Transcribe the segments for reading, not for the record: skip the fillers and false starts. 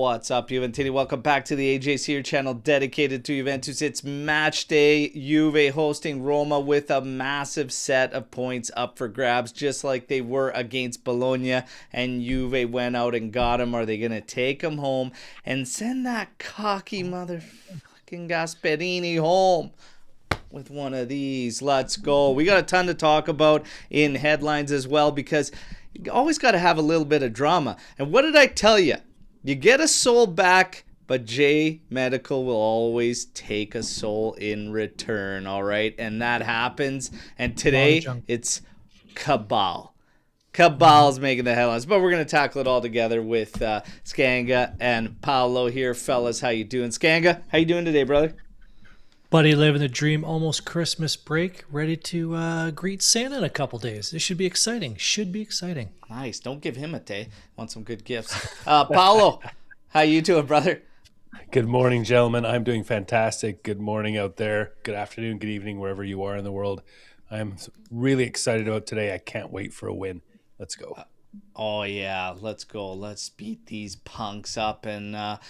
What's up, Juventini? Welcome back to the AJ Serie channel dedicated to Juventus. It's match day. Juve hosting Roma with a massive set of points up for grabs, just like they were against Bologna. And Juve went out and got them. Are they going to take them home and send that cocky motherfucking Gasperini home with one of these? Let's go. We got a ton to talk about in headlines as well, because you always got to have a little bit of drama. And what did I tell you? You get a soul back, but J Medical will always take a soul in return, all right? And that happens. And today, it's Cabal. Cabal's making the headlines. But we're going to tackle it all together with Skanga and Paolo here. Fellas, how you doing? Skanga, how you doing today, brother? Buddy, living the dream, almost Christmas break, ready to greet Santa in a couple days. This should be exciting. Should be exciting. Nice. Don't give him a day. Want some good gifts. Paolo, how you doing, brother? Good morning, gentlemen. I'm doing fantastic. Good morning out there. Good afternoon, good evening, wherever you are in the world. I'm really excited about today. I can't wait for a win. Let's go. Oh, yeah. Let's go. Let's beat these punks up. And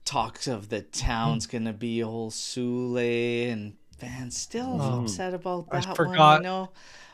talks of the town's going to be old Sule, and fans still upset about that one, you know?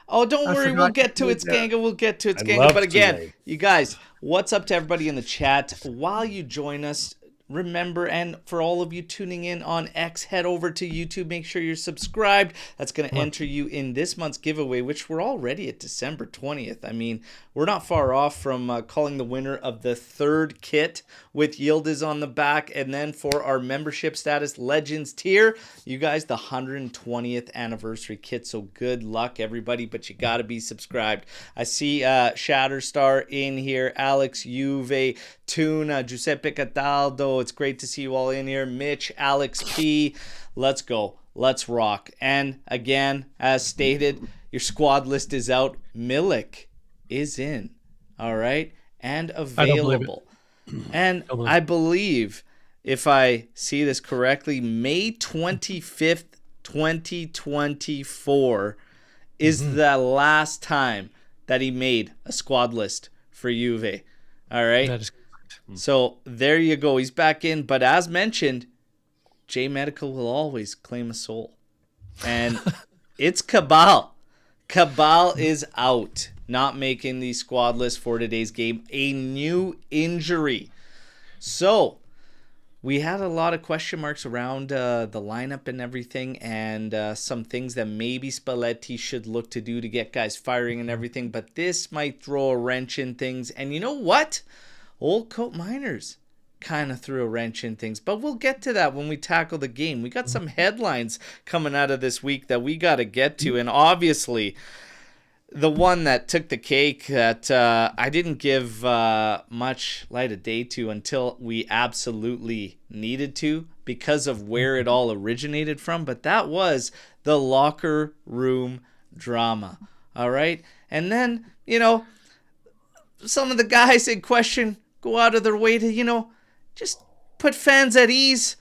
Oh, don't worry. We'll get to it, Skanga. We'll get to it, Skanga. But again, you guys, what's up to everybody in the chat? While you join us, remember, and for all of you tuning in on X, head over to YouTube. Make sure you're subscribed. That's going to enter you in this month's giveaway, which we're already at December 20th. I mean, we're not far off from calling the winner of the third kit with Yildiz on the back. And then for our membership status Legends tier, you guys, the 120th anniversary kit. So good luck, everybody, but you got to be subscribed. I see Shatterstar in here, Alex, Juve, Tuna, Giuseppe Cataldo. It's great to see you all in here. Mitch, Alex P. Let's go. Let's rock. And again, as stated, your squad list is out. Milik is in. All right. And available. And I believe, if I see this correctly, May 25th, 2024 is the last time that he made a squad list for Juve. All right. That is So there you go. He's back in. But as mentioned, J Medical will always claim a soul. And it's Cabal. Cabal is out, not making the squad list for today's game. A new injury. So we had a lot of question marks around the lineup and everything, and some things that maybe Spalletti should look to do to get guys firing and everything. But this might throw a wrench in things. And you know what? Old Coat Miners kind of threw a wrench in things, but we'll get to that when we tackle the game. We got some headlines coming out of this week that we got to get to, and obviously the one that took the cake that I didn't give much light of day to until we absolutely needed to, because of where it all originated from, but that was the locker room drama. All right? And then, you know, some of the guys in question go out of their way to, you know, just put fans at ease.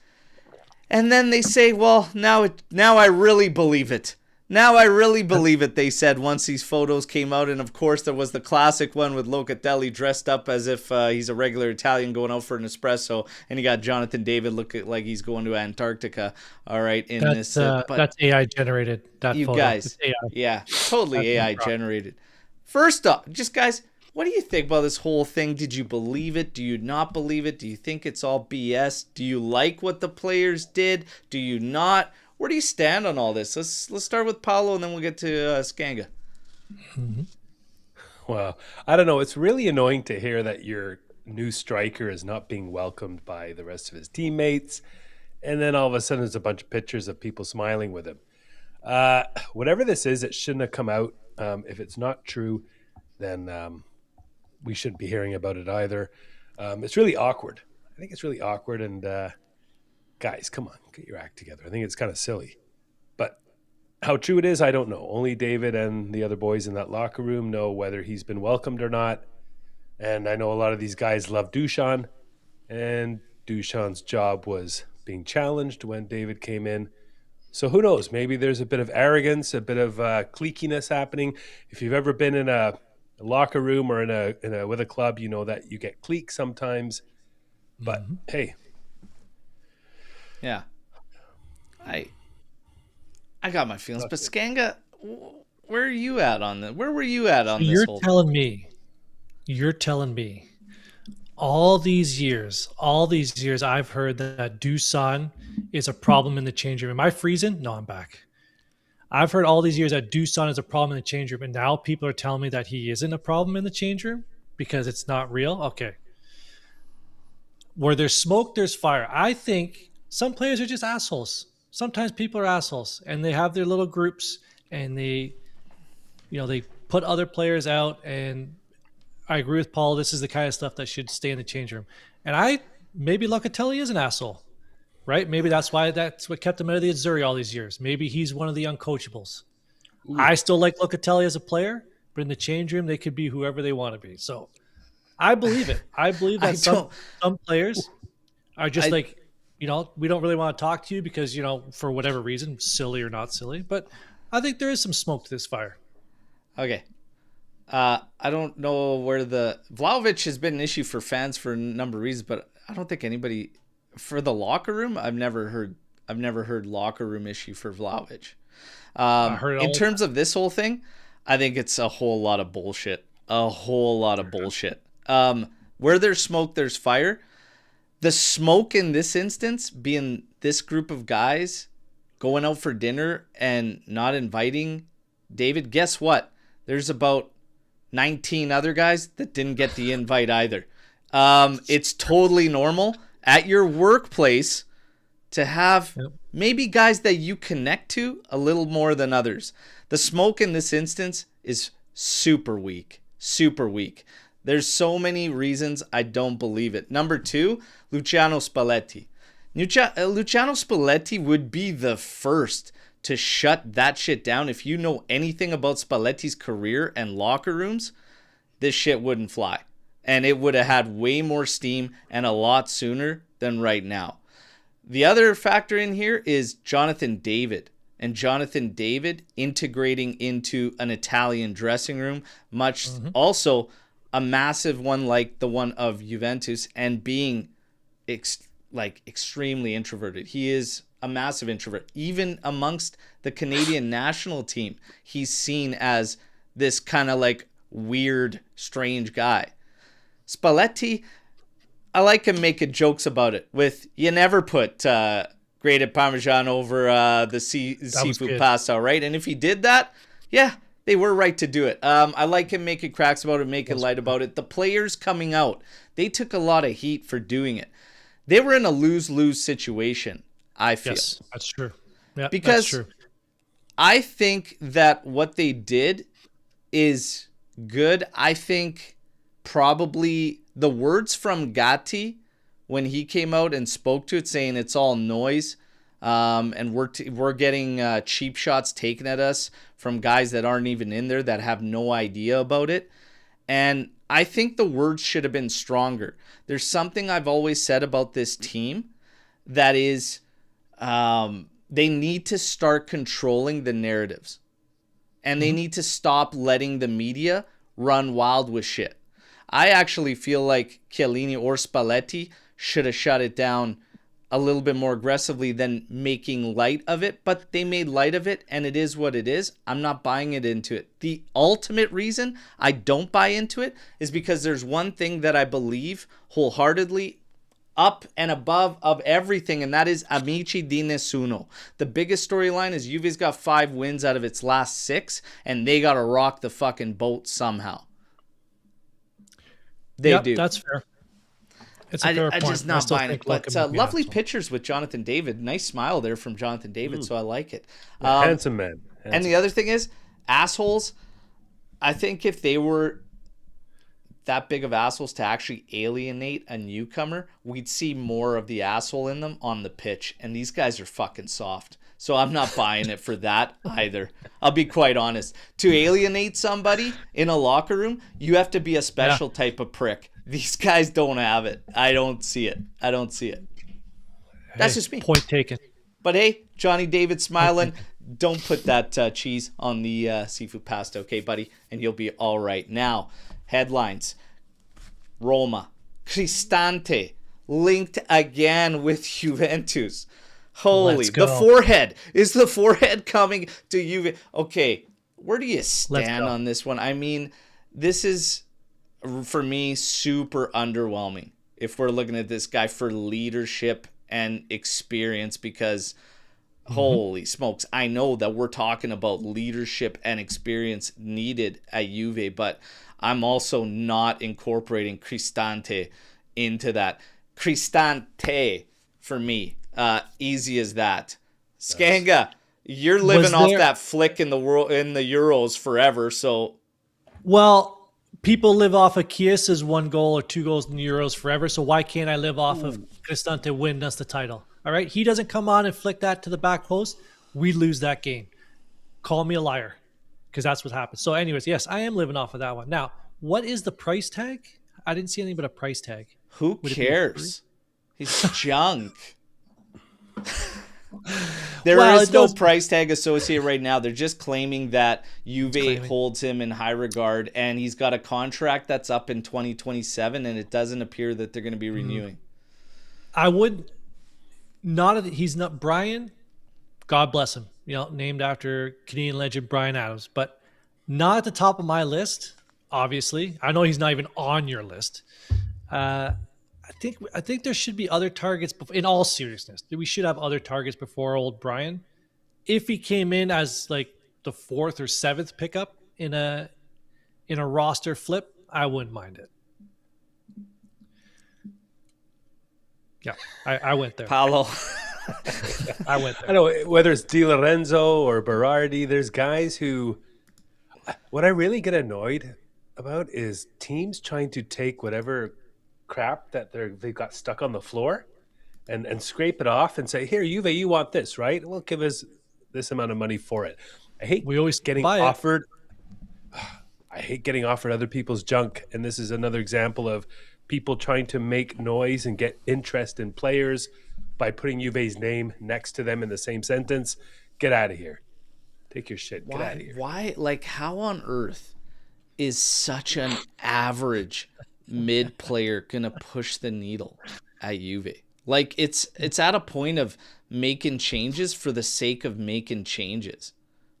And then they say, well, now I really believe it. Now I really believe it, they said, once these photos came out. And, of course, there was the classic one with Locatelli dressed up as if he's a regular Italian going out for an espresso. And you got Jonathan David looking like he's going to Antarctica, all right, in that's, this. that's AI-generated, that you photo. guys, AI. yeah, totally AI-generated. First off, just, guys, what do you think about this whole thing? Did you believe it? Do you not believe it? Do you think it's all BS? Do you like what the players did? Do you not? Where do you stand on all this? Let's start with Paolo, and then we'll get to Skanga. Well, I don't know. It's really annoying to hear that your new striker is not being welcomed by the rest of his teammates, and then all of a sudden there's a bunch of pictures of people smiling with him. Whatever this is, it shouldn't have come out. If it's not true, then we shouldn't be hearing about it either. It's really awkward. I think it's really awkward. And guys, come on, get your act together. I think it's kind of silly. But how true it is, I don't know. Only David and the other boys in that locker room know whether he's been welcomed or not. And I know a lot of these guys love Dusan. And Dusan's job was being challenged when David came in. So who knows? Maybe there's a bit of arrogance, a bit of cliquiness happening. If you've ever been in a locker room or in a with a club, you know that you get cliques sometimes. But hey, Yeah. I got my feelings, but Skanga, where are you at on this? Where were you at on this You're whole telling me all these years I've heard that Dusan is a problem in the change room. Am I freezing? No, I'm back. I've heard all these years that Dusan is a problem in the change room, and now people are telling me that he isn't a problem in the change room because it's not real. Okay. Where there's smoke, there's fire. I think some players are just assholes. Sometimes people are assholes, and they have their little groups, and they put other players out. And I agree with Paul. This is the kind of stuff that should stay in the change room. And maybe Locatelli is an asshole, right? Maybe that's what kept him out of the Azzurri all these years. Maybe he's one of the uncoachables. Ooh. I still like Locatelli as a player, but in the change room, they could be whoever they want to be. So I believe it. I believe that some players are just we don't really want to talk to you because, for whatever reason, silly or not silly. But I think there is some smoke to this fire. Okay. I don't know where Vlahovic has been an issue for fans for a number of reasons, but I don't think anybody for the locker room. I've never heard locker room issue for Vlahovic. In terms of this whole thing, I think it's a whole lot of bullshit. Where there's smoke, there's fire. The smoke in this instance being this group of guys going out for dinner and not inviting David. Guess what? There's about 19 other guys that didn't get the invite either. It's totally normal at your workplace to have maybe guys that you connect to a little more than others. The smoke in this instance is super weak. There's so many reasons I don't believe it. Number 2, Luciano Spalletti. Luciano Spalletti would be the first to shut that shit down. If you know anything about Spalletti's career and locker rooms, this shit wouldn't fly. And it would have had way more steam and a lot sooner than right now. The other factor in here is Jonathan David. And Jonathan David integrating into an Italian dressing room, also a massive one like the one of Juventus, and being extremely introverted. He is a massive introvert. Even amongst the Canadian national team, he's seen as this kind of weird, strange guy. Spalletti, I like him making jokes about it with, you never put grated Parmesan over the seafood pasta, right? And if he did that, yeah, they were right to do it. I like him making cracks about it, making light about it. The players coming out, they took a lot of heat for doing it. They were in a lose-lose situation, I feel. Yes, that's true. Yeah, because that's true. I think that what they did is good. I think probably the words from Gatti when he came out and spoke to it, saying it's all noise, and we're getting cheap shots taken at us from guys that aren't even in there, that have no idea about it. And I think the words should have been stronger. There's something I've always said about this team, that is, they need to start controlling the narratives. And they need to stop letting the media run wild with shit. I actually feel like Chiellini or Spalletti should have shut it down a little bit more aggressively than making light of it, but they made light of it, and it is what it is. I'm not buying into it. The ultimate reason I don't buy into it is because there's one thing that I believe wholeheartedly, up and above of everything, and that is Amici di Nessuno. The biggest storyline is Juve's got 5 wins out of its last 6, and they got to rock the fucking boat somehow. They do. That's fair. It's a fair point. I'm just not buying it. But lovely pictures with Jonathan David. Nice smile there from Jonathan David, so I like it. Handsome man. And the other thing is, assholes, I think if they were that big of assholes to actually alienate a newcomer, we'd see more of the asshole in them on the pitch. And these guys are fucking soft. So I'm not buying it for that either. I'll be quite honest. To alienate somebody in a locker room, you have to be a special type of prick. These guys don't have it. I don't see it. That's just me. Point taken. But hey, Johnny David smiling. Don't put that cheese on the seafood pasta, okay, buddy? And you'll be all right. Now, headlines. Roma. Cristante linked again with Juventus. Holy, Let's go. the forehead. Is the forehead coming to Juve? Okay, where do you Let's stand go. on this one? I mean, this is, for me, super underwhelming if we're looking at this guy for leadership and experience, because holy smokes, I know that we're talking about leadership and experience needed at Juve, but I'm also not incorporating Cristante into that. Cristante for me, easy as that. Skanga, you're living off that flick in the world, in the Euros forever. So, Well, people live off of Chiesa's 1 goal or 2 goals in the Euros forever. So why can't I live off of Cristante win us the title? All right. He doesn't come on and flick that to the back post. We lose that game. Call me a liar, because that's what happens. So anyways, yes, I am living off of that one. Now, what is the price tag? I didn't see anything but a price tag. who cares? He's junk. There is no price tag associated right now. They're just claiming that Juve holds him in high regard, and he's got a contract that's up in 2027, and it doesn't appear that they're going to be renewing. I would not. He's not Brian. God bless him. You know, named after Canadian legend Brian Adams, but not at the top of my list. Obviously, I know he's not even on your list. I think there should be other targets. In all seriousness, we should have other targets before old Brian. If he came in as like the 4th or 7th pickup in a roster flip, I wouldn't mind it. Yeah, I went there. Paolo. I went there. I know, whether it's Di Lorenzo or Berardi, there's guys who, what I really get annoyed about is teams trying to take whatever crap that they've got stuck on the floor and scrape it off and say, here, Juve, you want this, right? Well, give us this amount of money for it. I hate getting offered other people's junk, and this is another example of people trying to make noise and get interest in players by putting Juve's name next to them in the same sentence. Get out of here. Take your shit. Get out of here. Why? Like, how on earth is such an average mid player gonna push the needle at Juve? Like, it's at a point of making changes for the sake of making changes.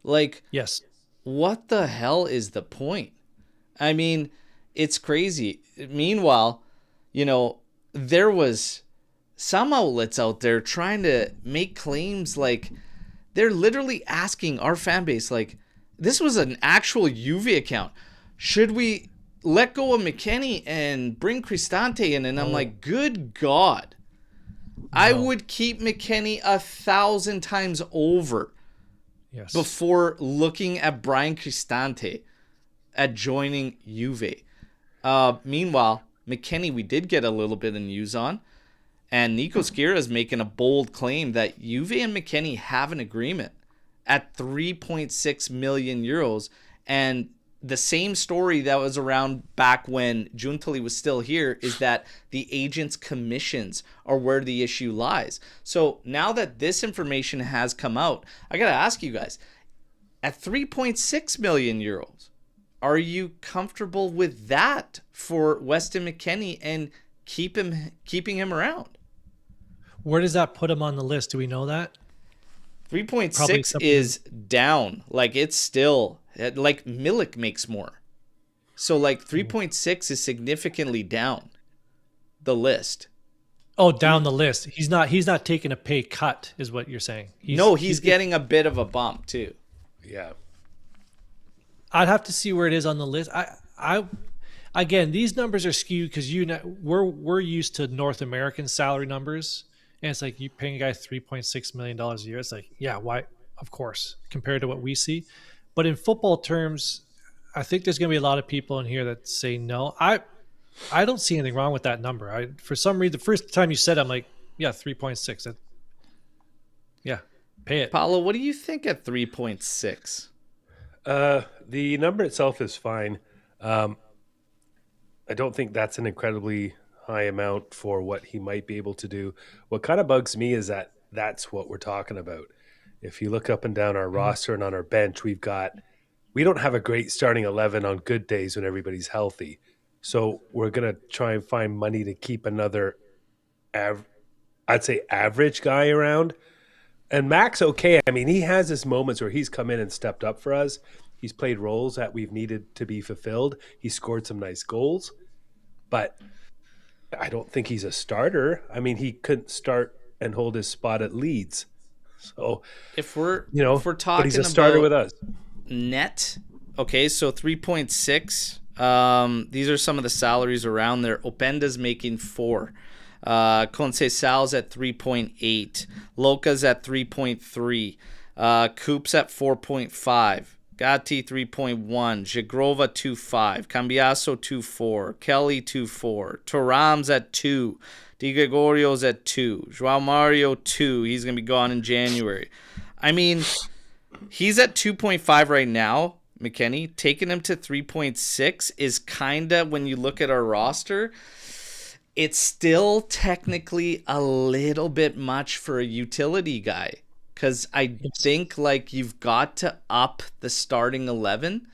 Like, yes, what the hell is the point? I mean, it's crazy. Meanwhile, you know, there was some outlets out there trying to make claims, like they're literally asking our fan base, like, this was an actual Juve account, should we let go of McKennie and bring Cristante in? And I'm like, good God. I would keep McKennie 1,000 times over before looking at Brian Cristante at joining Juve. Meanwhile, McKennie, we did get a little bit of news on, and Nico Skira is making a bold claim that Juve and McKennie have an agreement at 3.6 million euros. And the same story that was around back when Giuntoli was still here is that the agent's commissions are where the issue lies. So now that this information has come out, I got to ask you guys, at 3.6 million euros, are you comfortable with that for Weston McKennie and keeping him around? Where does that put him on the list? Do we know that? 3.6 is down. Like, it's still, like, Milik makes more. So, like, 3.6 is significantly down the list. Oh, down the list. He's not taking a pay cut, is what you're saying. He's getting a bit of a bump too. Yeah. I'd have to see where it is on the list. Again, these numbers are skewed because we're used to North American salary numbers, and it's like you paying a guy $3.6 million a year. It's like, yeah, why? Of course, compared to what we see. But in football terms, I think there's going to be a lot of people in here that say no. I don't see anything wrong with that number. For some reason, the first time you said it, I'm like, yeah, 3.6. Yeah, pay it. Paolo, what do you think at 3.6? The number itself is fine. I don't think that's an incredibly high amount for what he might be able to do. What kind of bugs me is that that's what we're talking about. If you look up and down our roster and on our bench, we don't have a great starting 11 on good days when everybody's healthy. So we're going to try and find money to keep another I'd say average guy around. And Mac's okay. I mean, he has his moments where he's come in and stepped up for us. He's played roles that we've needed to be fulfilled. He scored some nice goals, but I don't think he's a starter. I mean, he couldn't start and hold his spot at Leeds. So if we're but talking he's a starter about with us. net, okay, so 3.6. These are some of the salaries around there. Openda's making 4. Conceição's at 3.8. Loca's at 3.3. Coop's at 4.5. Gatti 3.1. Jagrova 2.5. Cambiaso 2.4. Kelly 2.4. Thuram's at 2. Di Gregorio's at 2. João Mario 2. He's going to be gone in January. I mean, he's at 2.5 right now, McKenny. Taking him to 3.6 is kind of, when you look at our roster, it's still technically a little bit much for a utility guy. Because I think, like, you've got to up the starting 11.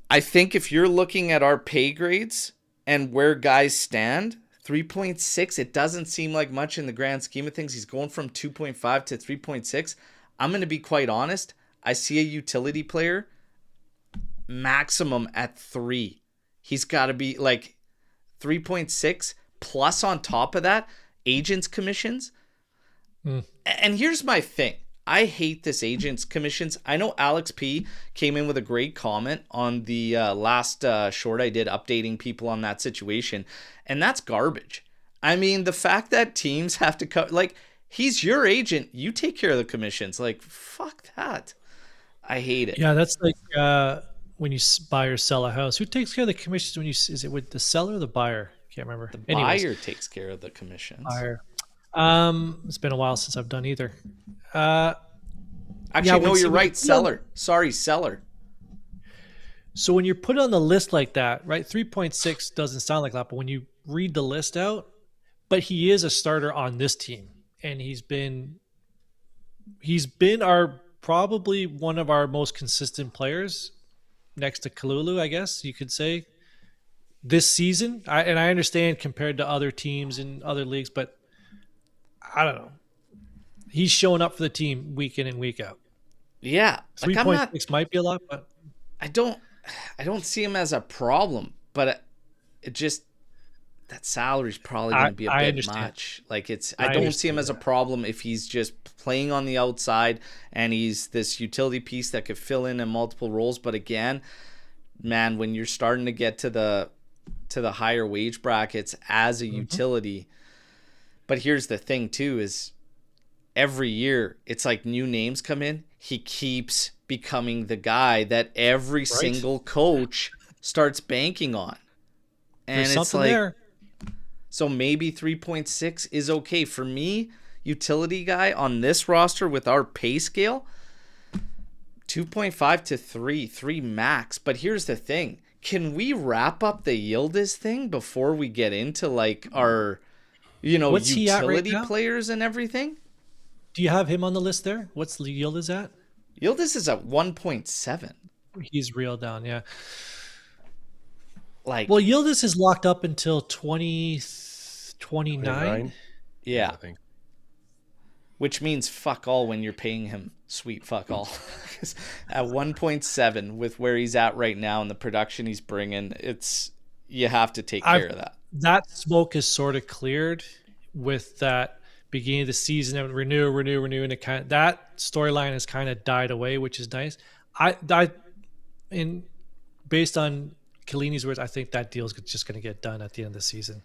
I think if you're looking at our pay grades and where guys stand, 3.6, it doesn't seem like much in the grand scheme of things. He's going from 2.5 to 3.6. I'm going to be quite honest. I see a utility player maximum at 3. He's got to be like 3.6 plus on top of that, agents commissions. And here's my thing. I hate this agents commissions. I know Alex P came in with a great comment on the last short I did updating people on that situation. And that's garbage. I mean, the fact that teams have to cut, like, he's your agent. You take care of the commissions. Like, fuck that. I hate it. Yeah, that's like when you buy or sell a house. Who takes care of the commissions when you, is it with the seller or the buyer? Can't remember. The buyer takes care of the commissions. Buyer. It's been a while since I've done either. Actually, no, you're right. Seller. Sorry, seller. So when you're put on the list like that, right? 3.6 doesn't sound like that, but when you read the list out, but he is a starter on this team, and he's been our probably one of our most consistent players, next to Kalulu, I guess you could say, this season. I understand compared to other teams in other leagues, but I don't know. He's showing up for the team week in and week out. Yeah. 3.6 might be a lot, but I don't see him as a problem, but it just, that salary's probably going to be a bit much. Like, I don't see him as a problem if he's just playing on the outside and he's this utility piece that could fill in multiple roles. But again, man, when you're starting to get to the higher wage brackets as a utility. But here's the thing too, is every year it's like new names come in. He keeps becoming the guy that every single coach starts banking on. And there's it's something like, there. So maybe 3.6 is okay. For me, utility guy on this roster with our pay scale, 2.5 to 3 max. But here's the thing. Can we wrap up the Yildiz thing before we get into like our, What's utility players and everything? Do you have him on the list there? What's Yildiz at? Yildiz is at 1.7. He's real down, yeah. Like, well, Yildiz is locked up until 2029. Yeah. I think. Which means fuck all when you're paying him sweet fuck all. At 1.7 with where he's at right now and the production he's bringing, you have to take care of that. That smoke is sort of cleared with that beginning of the season and renew, and that storyline has kind of died away, which is nice. Based on Chiellini's words, I think that deal's just going to get done at the end of the season.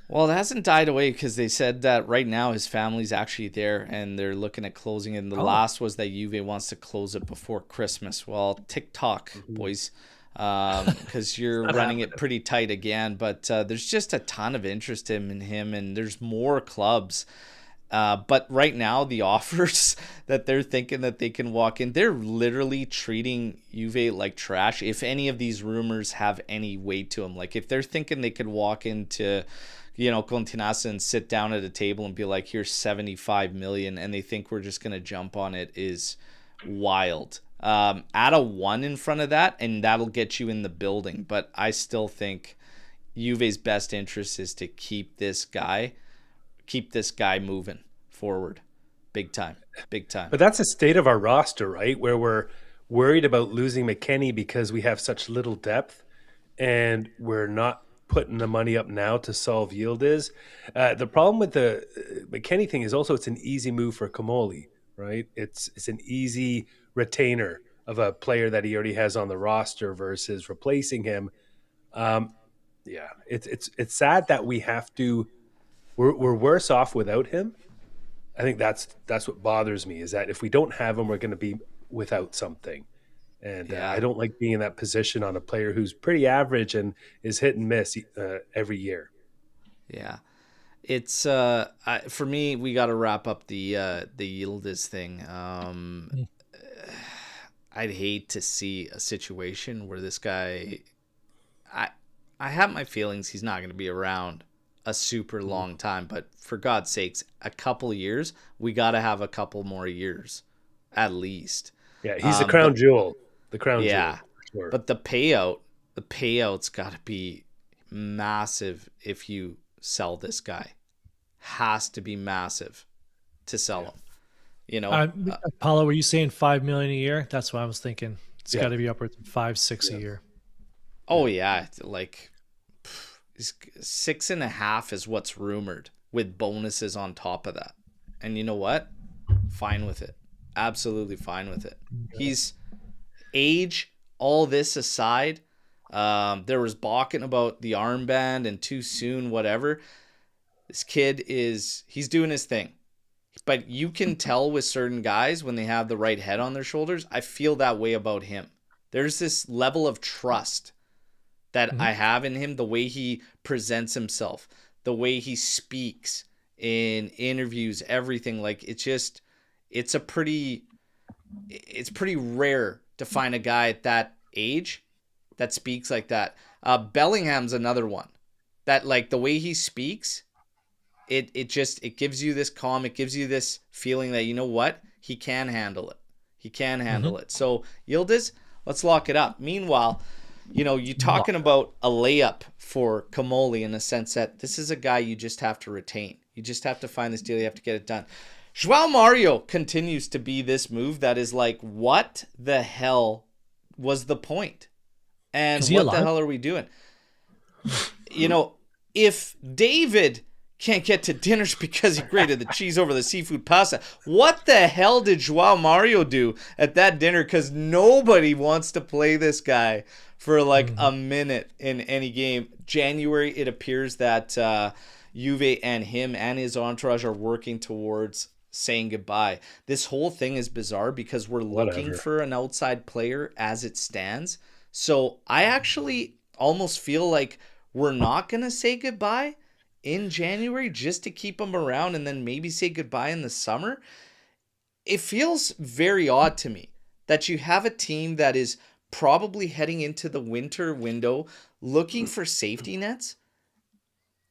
Well, it hasn't died away because they said that right now his family's actually there and they're looking at closing it. And the last was that Juve wants to close it before Christmas. Well, TikTok, boys, because you're running it pretty tight again. But there's just a ton of interest in him, and there's more clubs. But right now, the offers that they're thinking that they can walk in, they're literally treating Juve like trash. If any of these rumors have any weight to them, like if they're thinking they could walk into, Continassa and sit down at a table and be like, here's 75 million, and they think we're just going to jump on it, is wild. Add a 1 in front of that, and that'll get you in the building. But I still think Juve's best interest is to keep this guy, keep this guy moving forward. Big time. But that's the state of our roster, right? Where we're worried about losing McKennie because we have such little depth, and we're not putting the money up now to solve Yildiz. The problem with the McKennie thing is also it's an easy move for Kamoli, right? It's an easy retainer of a player that he already has on the roster versus replacing him. It's sad that we have to. We're worse off without him. I think that's what bothers me, is that if we don't have him, we're going to be without something. And I don't like being in that position on a player who's pretty average and is hit and miss every year. Yeah. It's for me, we got to wrap up the Yildiz thing. I'd hate to see a situation where this guy, I have my feelings he's not going to be around a super long time, but for God's sakes, a couple years, we got to have a couple more years at least. Yeah, he's the crown jewel. The crown jewel. Sure. But the payout's got to be massive if you sell this guy. Has to be massive to sell him. You know, Paulo, were you saying $5 million a year? That's what I was thinking. It's got to be upwards of 5-6 a year. Oh yeah, like 6.5 is what's rumored, with bonuses on top of that. And you know what? Fine with it. Absolutely fine with it. He's age, all this aside. There was balking about the armband and too soon, whatever. This kid he's doing his thing. But you can tell with certain guys when they have the right head on their shoulders. I feel that way about him. There's this level of trust that I have in him, the way he presents himself, the way he speaks in interviews, everything. Like, it's pretty rare to find a guy at that age that speaks like that. Bellingham's another one that, like, the way he speaks, it gives you this calm. It gives you this feeling that, you know what? He can handle it. He can handle it. So Yildiz, let's lock it up. Meanwhile, you know, you're talking about a layup for Kamoli in the sense that this is a guy you just have to retain. You just have to find this deal. You have to get it done. João Mario continues to be this move that is like, what the hell was the point? And what the hell are we doing? You know, if David can't get to dinners because he grated the cheese over the seafood pasta, what the hell did João Mario do at that dinner? Because nobody wants to play this guy for like a minute in any game. January, it appears that Juve and him and his entourage are working towards saying goodbye. This whole thing is bizarre because we're looking for an outside player as it stands. So I actually almost feel like we're not going to say goodbye in January just to keep him around and then maybe say goodbye in the summer. It feels very odd to me that you have a team that is probably heading into the winter window looking for safety nets.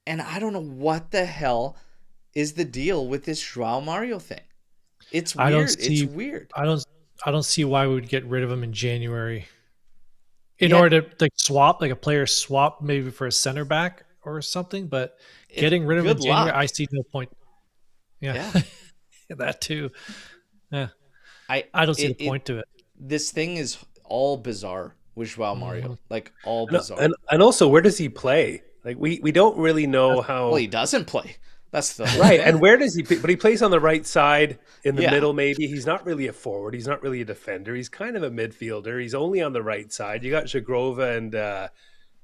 And I don't know what the hell is the deal with this João Mario thing. It's weird. It's weird. I don't see why we would get rid of him in January. In order to like swap, like a player swap maybe for a center back or something, but getting rid of him in January, I see no point. Yeah. That too. Yeah. I don't see the point to it. This thing is all bizarre with João Mario. Like, all bizarre. And also, where does he play? Like, we don't really know how. Well, he doesn't play. That's the right. And where does he play? But he plays on the right side, in the middle maybe. He's not really a forward. He's not really a defender. He's kind of a midfielder. He's only on the right side. You got Zagrova and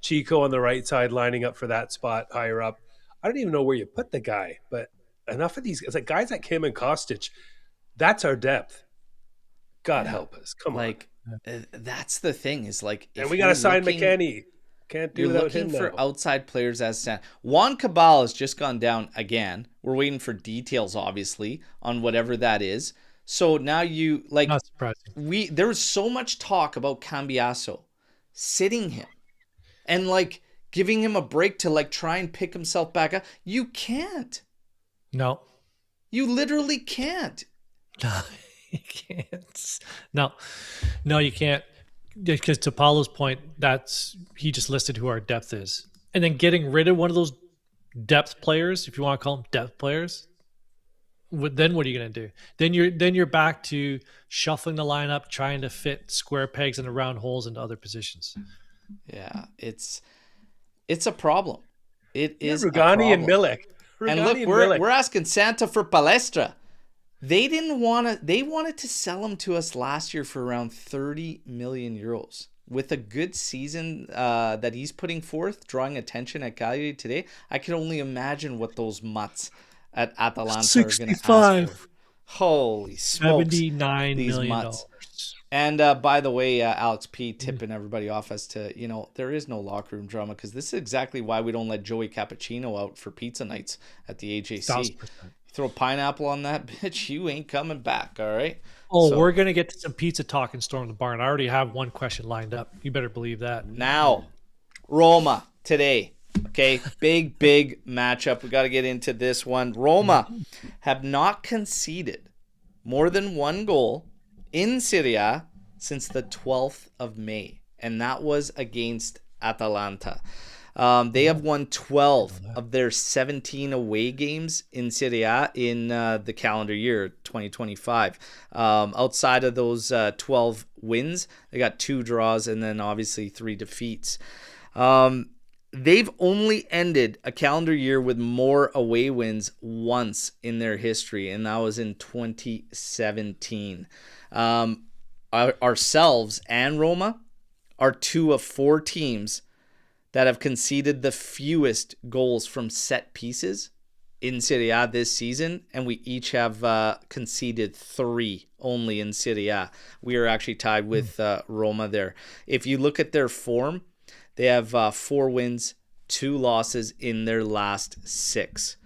Chico on the right side lining up for that spot higher up. I don't even know where you put the guy. But enough of these. It's like guys like him and Kostic. That's our depth. God help us. Come on. Like, that's the thing is like. And we got to sign McKennie. Can't do without him. You're looking for outside players as stand. Juan Cabal has just gone down again. We're waiting for details, obviously, on whatever that is. So now you like. Not surprising. There was so much talk about Cambiasso sitting him, and like giving him a break to like try and pick himself back up. You can't. No. You literally can't. No, you can't. No, you can't. Because to Paulo's point, he just listed who our depth is. And then getting rid of one of those depth players, if you want to call them depth players, then what are you going to do? Then you're back to shuffling the lineup, trying to fit square pegs into round holes into other positions. Yeah, it's a problem. It is a Rugani and problem. Milik. And look, we're asking Santa for Palestra. They didn't want to. They wanted to sell him to us last year for around 30 million euros. With a good season that he's putting forth, drawing attention at Calcio today, I can only imagine what those mutts at Atalanta are going to ask for. Holy smokes. $79 million. Mutts. And by the way, Alex P tipping everybody off as to, there is no locker room drama, because this is exactly why we don't let Joey Cappuccino out for pizza nights at the AJC. 1,000%. You throw pineapple on that bitch, you ain't coming back, all right? Oh, so, we're going to get to some pizza talk and Storm the Barn. I already have one question lined up. You better believe that. Now, Roma today. Okay, big matchup. We got to get into this one. Roma have not conceded more than one goal in Serie since the 12th of May, and that was against Atalanta. They have won 12 of their 17 away games in Serie in the calendar year 2025. Outside of those 12 wins, they got 2 draws and then obviously 3 defeats. They've only ended a calendar year with more away wins once in their history, and that was in 2017. Ourselves and Roma are 2 of 4 teams that have conceded the fewest goals from set pieces in Serie A this season, and we each have conceded 3 only in Serie A. We are actually tied with Roma there. If you look at their form, they have 4 wins, 2 losses in their last 6.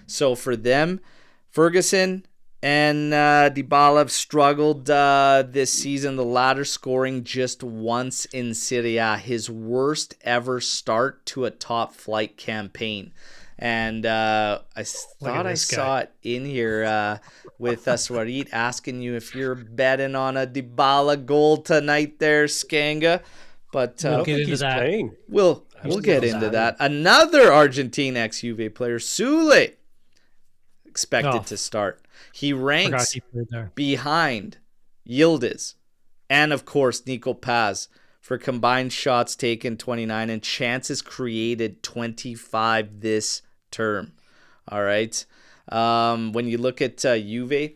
So for them, Ferguson and Dybala have struggled this season, the latter scoring just once in Serie A, his worst ever start to a top flight campaign. And I thought I saw it in here with Swarit asking you if you're betting on a Dybala goal tonight there, Skanga. But we'll get into that. Playing. We'll get into that. Another Argentine ex-Juve player, Sule, expected to start. He ranks behind Yildiz and, of course, Nico Paz for combined shots taken 29 and chances created 25 this term. All right. When you look at Juve,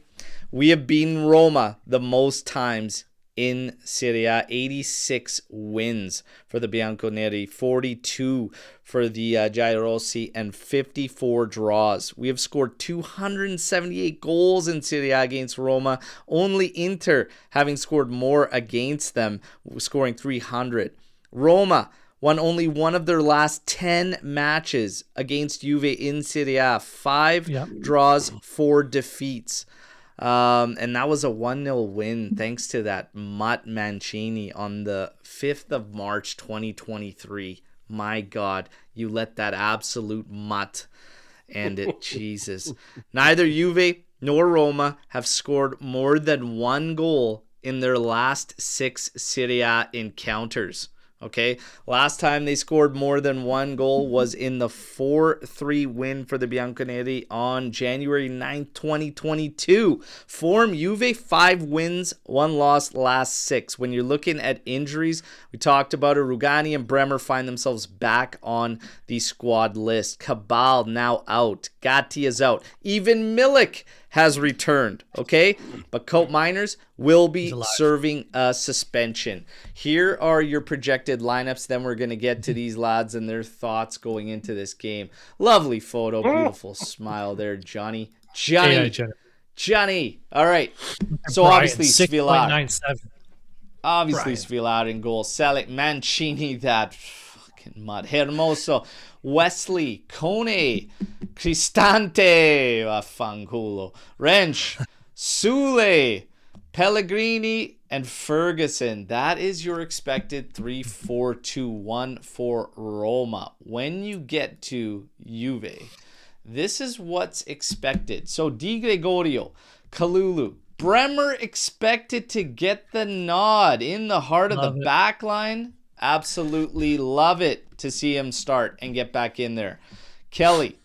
we have beaten Roma the most times in Serie A, 86 wins for the Bianconeri, 42 for the Giallorossi, and 54 draws. We have scored 278 goals in Serie A against Roma, only Inter having scored more against them, scoring 300. Roma won only one of their last 10 matches against Juve in Serie A, 5 draws, 4 defeats. And that was a 1-0 win thanks to that Mutt Mancini on the 5th of March 2023. My God, you let that absolute mutt end it. Jesus. Neither Juve nor Roma have scored more than 1 goal in their last 6 Serie A encounters. Okay, last time they scored more than 1 goal was in the 4-3 win for the Bianconeri on January 9th, 2022. Form, Juve, 5 wins, 1 loss, last 6. When you're looking at injuries, we talked about it. Rugani and Bremer find themselves back on the squad list. Cabal now out. Gatti is out. Even Milik has returned, okay? But Cope Miners will be serving a suspension. Here are your projected lineups. Then we're going to get to these lads and their thoughts going into this game. Lovely photo. Beautiful smile there, Johnny. Johnny. All right. So Brian, obviously Svilar. Obviously Brian. Svilar in goal. Selic, Mancini, that fucking mud. Hermoso. Wesley, Kone, Cristante, vaffanculo, Wrench, Sule, Pellegrini, and Ferguson. That is your expected 3-4-2-1 for Roma. When you get to Juve, this is what's expected. So Di Gregorio, Kalulu, Bremer expected to get the nod in the heart of the back line. Absolutely love it to see him start and get back in there. Kelly,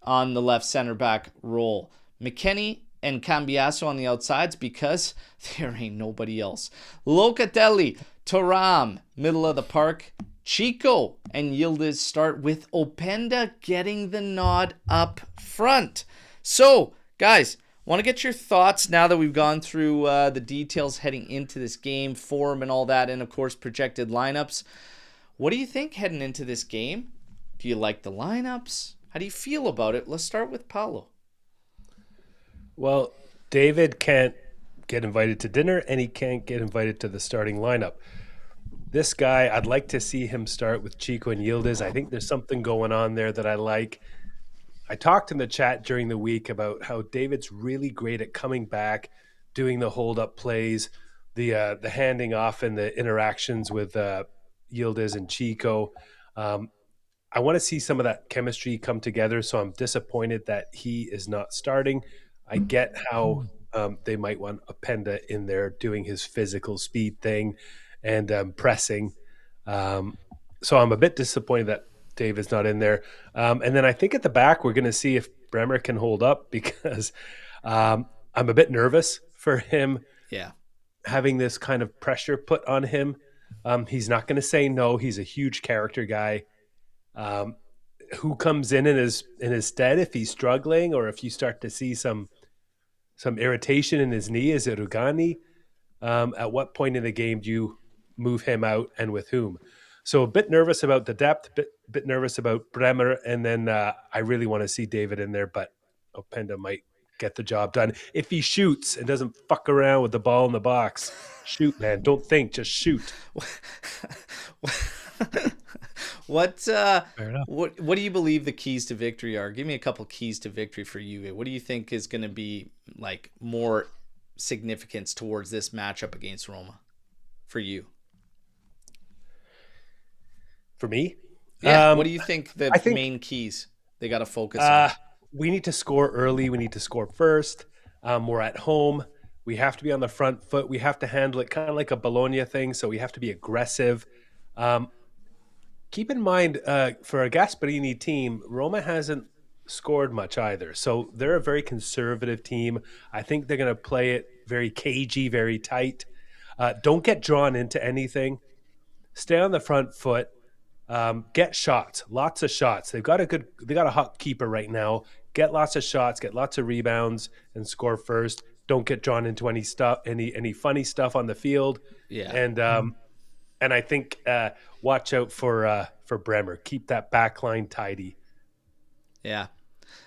on the left center back role. McKennie and Cambiaso on the outsides because there ain't nobody else. Locatelli, Thuram, middle of the park. Chico and Yildiz start with Openda getting the nod up front. So, guys, want to get your thoughts now that we've gone through the details heading into this game, form and all that, and of course projected lineups. What do you think heading into this game? Do you like the lineups? How do you feel about it? Let's start with Paulo. Well, David can't get invited to dinner and he can't get invited to the starting lineup. This guy, I'd like to see him start with Chico and Yildiz. I think there's something going on there that I like. I talked in the chat during the week about how David's really great at coming back, doing the hold-up plays, the handing off and the interactions with Yildiz and Chico. I want to see some of that chemistry come together, so I'm disappointed that he is not starting. I get how they might want Openda in there doing his physical speed thing and pressing. So I'm a bit disappointed that Dave is not in there. And then I think at the back, we're going to see if Bremer can hold up because I'm a bit nervous for him having this kind of pressure put on him. He's not going to say no. He's a huge character guy. Who comes in his stead if he's struggling or if you start to see some irritation in his knee? Is it Rugani? At what point in the game do you move him out and with whom? So a bit nervous about the depth, bit nervous about Bremer, and then I really want to see David in there, but Openda might get the job done. If he shoots and doesn't fuck around with the ball in the box, shoot, man. Don't think, just shoot. What do you believe the keys to victory are? Give me a couple keys to victory for Juve. What do you think is going to be like more significance towards this matchup against Roma for you? For me? Yeah. What do you think the main keys they got to focus on? We need to score early. We need to score first. We're at home. We have to be on the front foot. We have to handle it kind of like a Bologna thing. So we have to be aggressive. Keep in mind, for a Gasperini team, Roma hasn't scored much either. So they're a very conservative team. I think they're going to play it very cagey, very tight. Don't get drawn into anything. Stay on the front foot. Get shots, lots of shots. They got a hot keeper right now. Get lots of shots, get lots of rebounds, and score first. Don't get drawn into any stuff, any funny stuff on the field. Yeah, and I think watch out for Bremer. Keep that back line tidy. Yeah,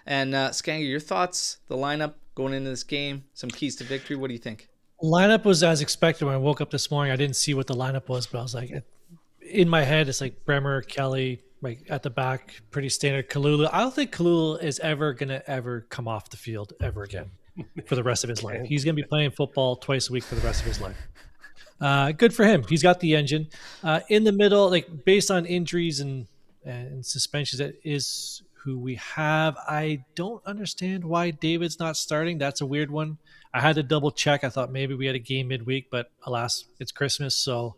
and Skanger, your thoughts? The lineup going into this game, some keys to victory. What do you think? Lineup was as expected. When I woke up this morning, I didn't see what the lineup was, but I was like, in my head, it's like Bremer, Kelly, like at the back, pretty standard. Kalulu. I don't think Kalulu is ever going to ever come off the field ever again for the rest of his life. He's going to be playing football twice a week for the rest of his life. Good for him. He's got the engine. In the middle, like based on injuries and suspensions, that is who we have. I don't understand why David's not starting. That's a weird one. I had to double check. I thought maybe we had a game midweek, but alas, it's Christmas, so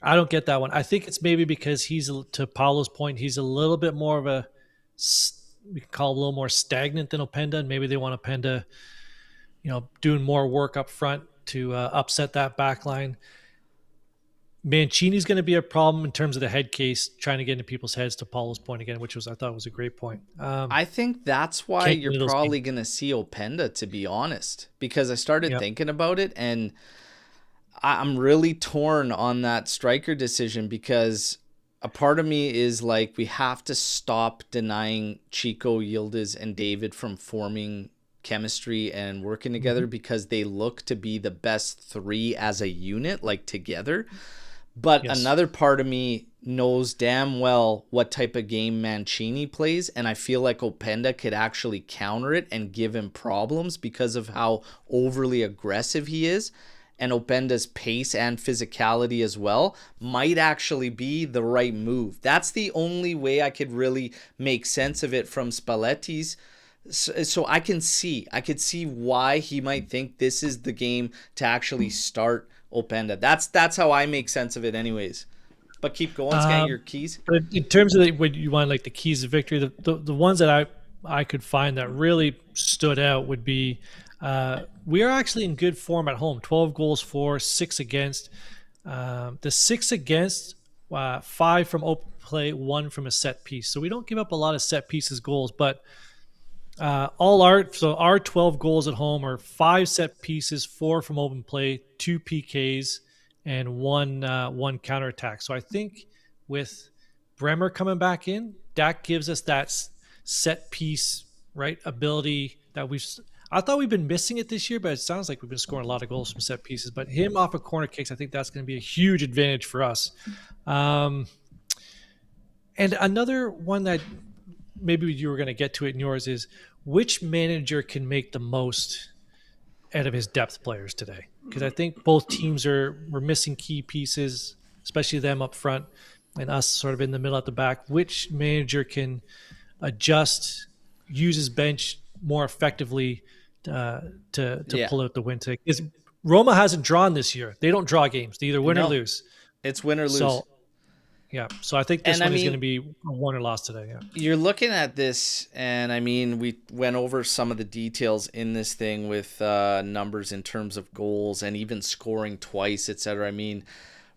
I don't get that one. I think it's maybe because he's, to Paulo's point, he's a little bit more of a, we can call it a little more stagnant than Openda, and maybe they want Openda, doing more work up front to upset that back line. Mancini's going to be a problem in terms of the head case, trying to get into people's heads, to Paulo's point again, which I thought was a great point. I think that's why you're probably going to see Openda, to be honest, because I started thinking about it, and I'm really torn on that striker decision, because a part of me is like, we have to stop denying Chico, Yildiz, and David from forming chemistry and working together, because they look to be the best three as a unit, like together. But another part of me knows damn well what type of game Mancini plays, and I feel like Openda could actually counter it and give him problems because of how overly aggressive he is. And Openda's pace and physicality as well might actually be the right move. That's the only way I could really make sense of it from Spalletti's. So I could see why he might think this is the game to actually start Openda. That's how I make sense of it anyways. But keep going, Skang, your keys. But in terms of what you want, like the keys of victory, the ones that I could find that really stood out would be we are actually in good form at home. 12 goals for, 6 against. The 6 against, 5 from open play, 1 from a set piece. So we don't give up a lot of set pieces goals, but our 12 goals at home are 5 set pieces, 4 from open play, 2 PKs, and one counterattack. So I think with Bremer coming back in, that gives us that set piece ability that I thought we've been missing it this year, but it sounds like we've been scoring a lot of goals from set pieces. But him off of corner kicks, I think that's going to be a huge advantage for us. And another one that maybe you were going to get to it in yours is which manager can make the most out of his depth players today? Because I think both teams we're missing key pieces, especially them up front and us sort of in the middle at the back. Which manager can adjust, use his bench more effectively to pull out the win today? Because Roma hasn't drawn this year. They don't draw games. They either win or lose. It's win or lose. So I think this one is going to be a win or loss today. Yeah. You're looking at this, and we went over some of the details in this thing with numbers in terms of goals and even scoring twice, etc.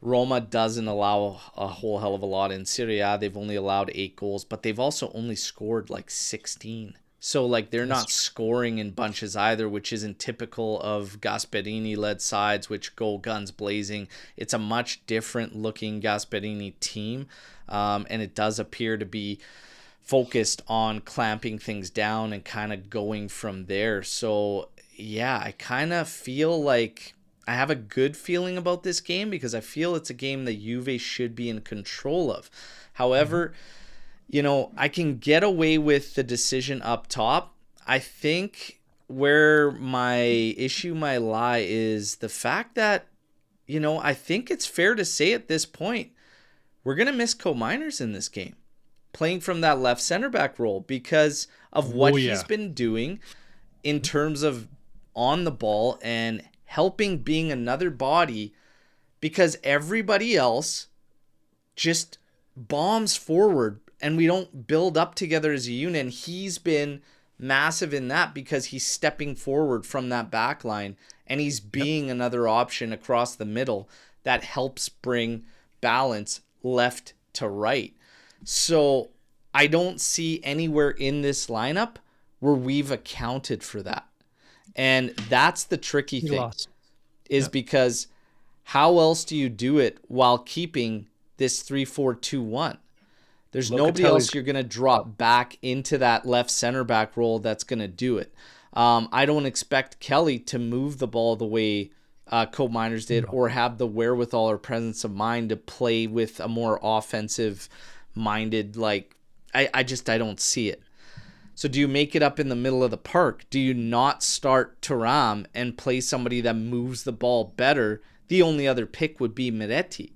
Roma doesn't allow a whole hell of a lot in Serie A. They've only allowed 8 goals, but they've also only scored like 16. So they're not scoring in bunches either, which isn't typical of Gasperini-led sides, which go guns blazing. It's a much different looking Gasperini team, and it does appear to be focused on clamping things down and kind of going from there. So yeah, I kind of feel like I have a good feeling about this game because I feel it's a game that Juve should be in control of. However, I can get away with the decision up top. I think where my issue might lie is the fact that, I think it's fair to say at this point, we're going to miss Co-Miners in this game, playing from that left center back role because of what he's been doing in terms of on the ball and helping being another body, because everybody else just bombs forward and we don't build up together as a unit. And he's been massive in that because he's stepping forward from that back line and he's being another option across the middle that helps bring balance left to right. So I don't see anywhere in this lineup where we've accounted for that. And that's the tricky thing, because how else do you do it while keeping this 3-4-2-1? There's nobody else you're going to drop back into that left center back role that's going to do it. I don't expect Kelly to move the ball the way Co-Miners did or have the wherewithal or presence of mind to play with a more offensive minded, I don't see it. So do you make it up in the middle of the park? Do you not start Thuram and play somebody that moves the ball better? The only other pick would be Miretti.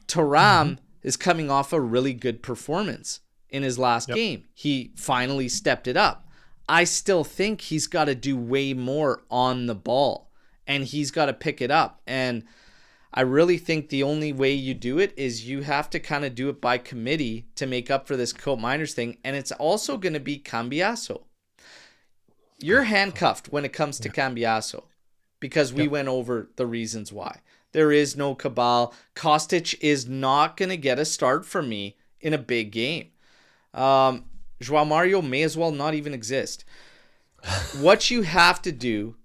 Thuram is coming off a really good performance in his last game. He finally stepped it up. I still think he's got to do way more on the ball, and he's got to pick it up. And I really think the only way you do it is you have to kind of do it by committee to make up for this Co-Miners thing. And it's also going to be Cambiaso. You're handcuffed when it comes to Cambiaso because we went over the reasons why. There is no Cabal. Kostic is not going to get a start for me in a big game. João Mario may as well not even exist. What you have to do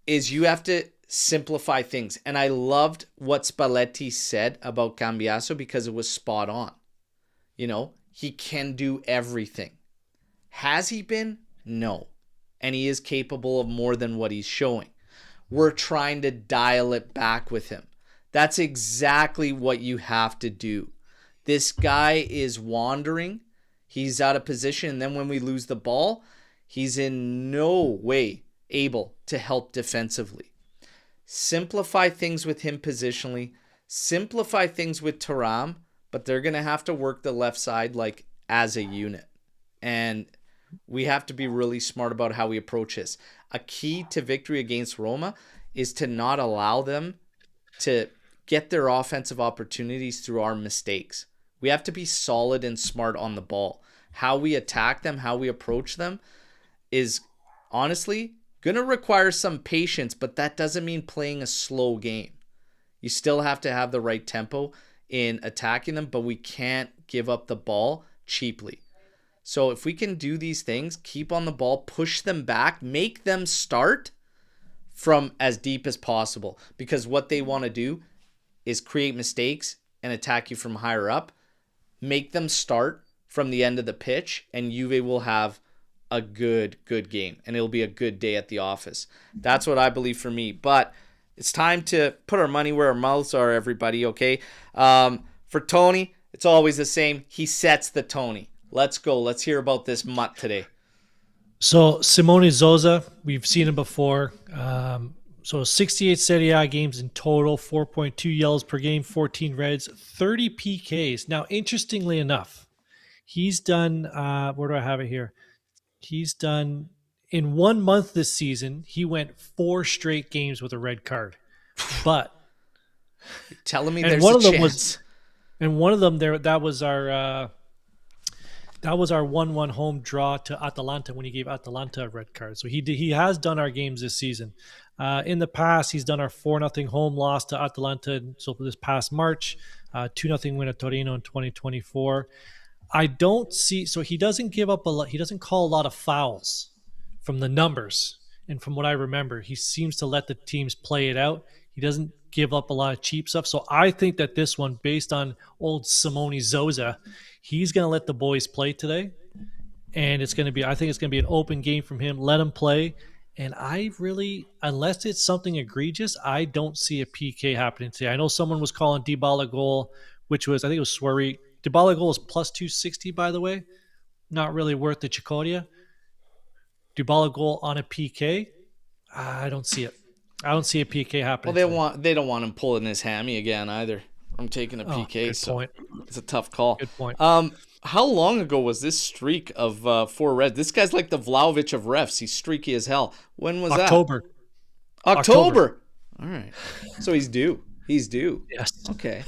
is you have to simplify things. And I loved what Spalletti said about Cambiaso because it was spot on. He can do everything. Has he been? No. And he is capable of more than what he's showing. We're trying to dial it back with him. That's exactly what you have to do. This guy is wandering. He's out of position. And then when we lose the ball, he's in no way able to help defensively. Simplify things with him positionally. Simplify things with Thuram. But they're going to have to work the left side as a unit. And we have to be really smart about how we approach this. A key to victory against Roma is to not allow them to get their offensive opportunities through our mistakes. We have to be solid and smart on the ball. how we attack them, how we approach them is honestly going to require some patience, but that doesn't mean playing a slow game. You still have to have the right tempo in attacking them, but we can't give up the ball cheaply. So if we can do these things, keep on the ball, push them back, make them start from as deep as possible, because what they want to do is create mistakes and attack you from higher up. Make them start from the end of the pitch, and Juve will have a good game, and it'll be a good day at the office. That's what I believe for me. But it's time to put our money where our mouths are, everybody, okay? For Tony, it's always the same. He sets the Tony. Let's go. Let's hear about this mutt today. So Simone Zoza, we've seen him before. So 68 Serie A games in total, 4.2 yellows per game, 14 reds, 30 PKs. Now, interestingly enough, he's done, where do I have it here? He's done, in 1 month this season, he went 4 straight games with a red card. But you're telling me there's a chance. And one of them, that was our 1-1 home draw to Atalanta when he gave Atalanta a red card. So he has done our games this season. In the past, he's done our 4-0 home loss to Atalanta. So for this past March, 2-0 win at Torino in 2024. I don't see, so he doesn't give up a lot. He doesn't call a lot of fouls from the numbers. And from what I remember, he seems to let the teams play it out. He doesn't give up a lot of cheap stuff. So I think that this one, based on old Simone Zoza, he's going to let the boys play today. And it's going to be, I think it's going to be an open game from him. Let him play. And I really, unless it's something egregious, I don't see a PK happening today. I know someone was calling Dybala goal, which was, I think it was Swery. Dybala goal is plus 260, by the way. Not really worth the Chicoria. Dybala goal on a PK, I don't see it. I don't see a PK happening. Well, they don't want him pulling his hammy again either. I'm taking a PK, good point. It's a tough call. Good point. How long ago was this streak of 4 reds? This guy's like the Vlahovic of refs. He's streaky as hell. When was October. that? October. All right. So he's due. Yes. Okay.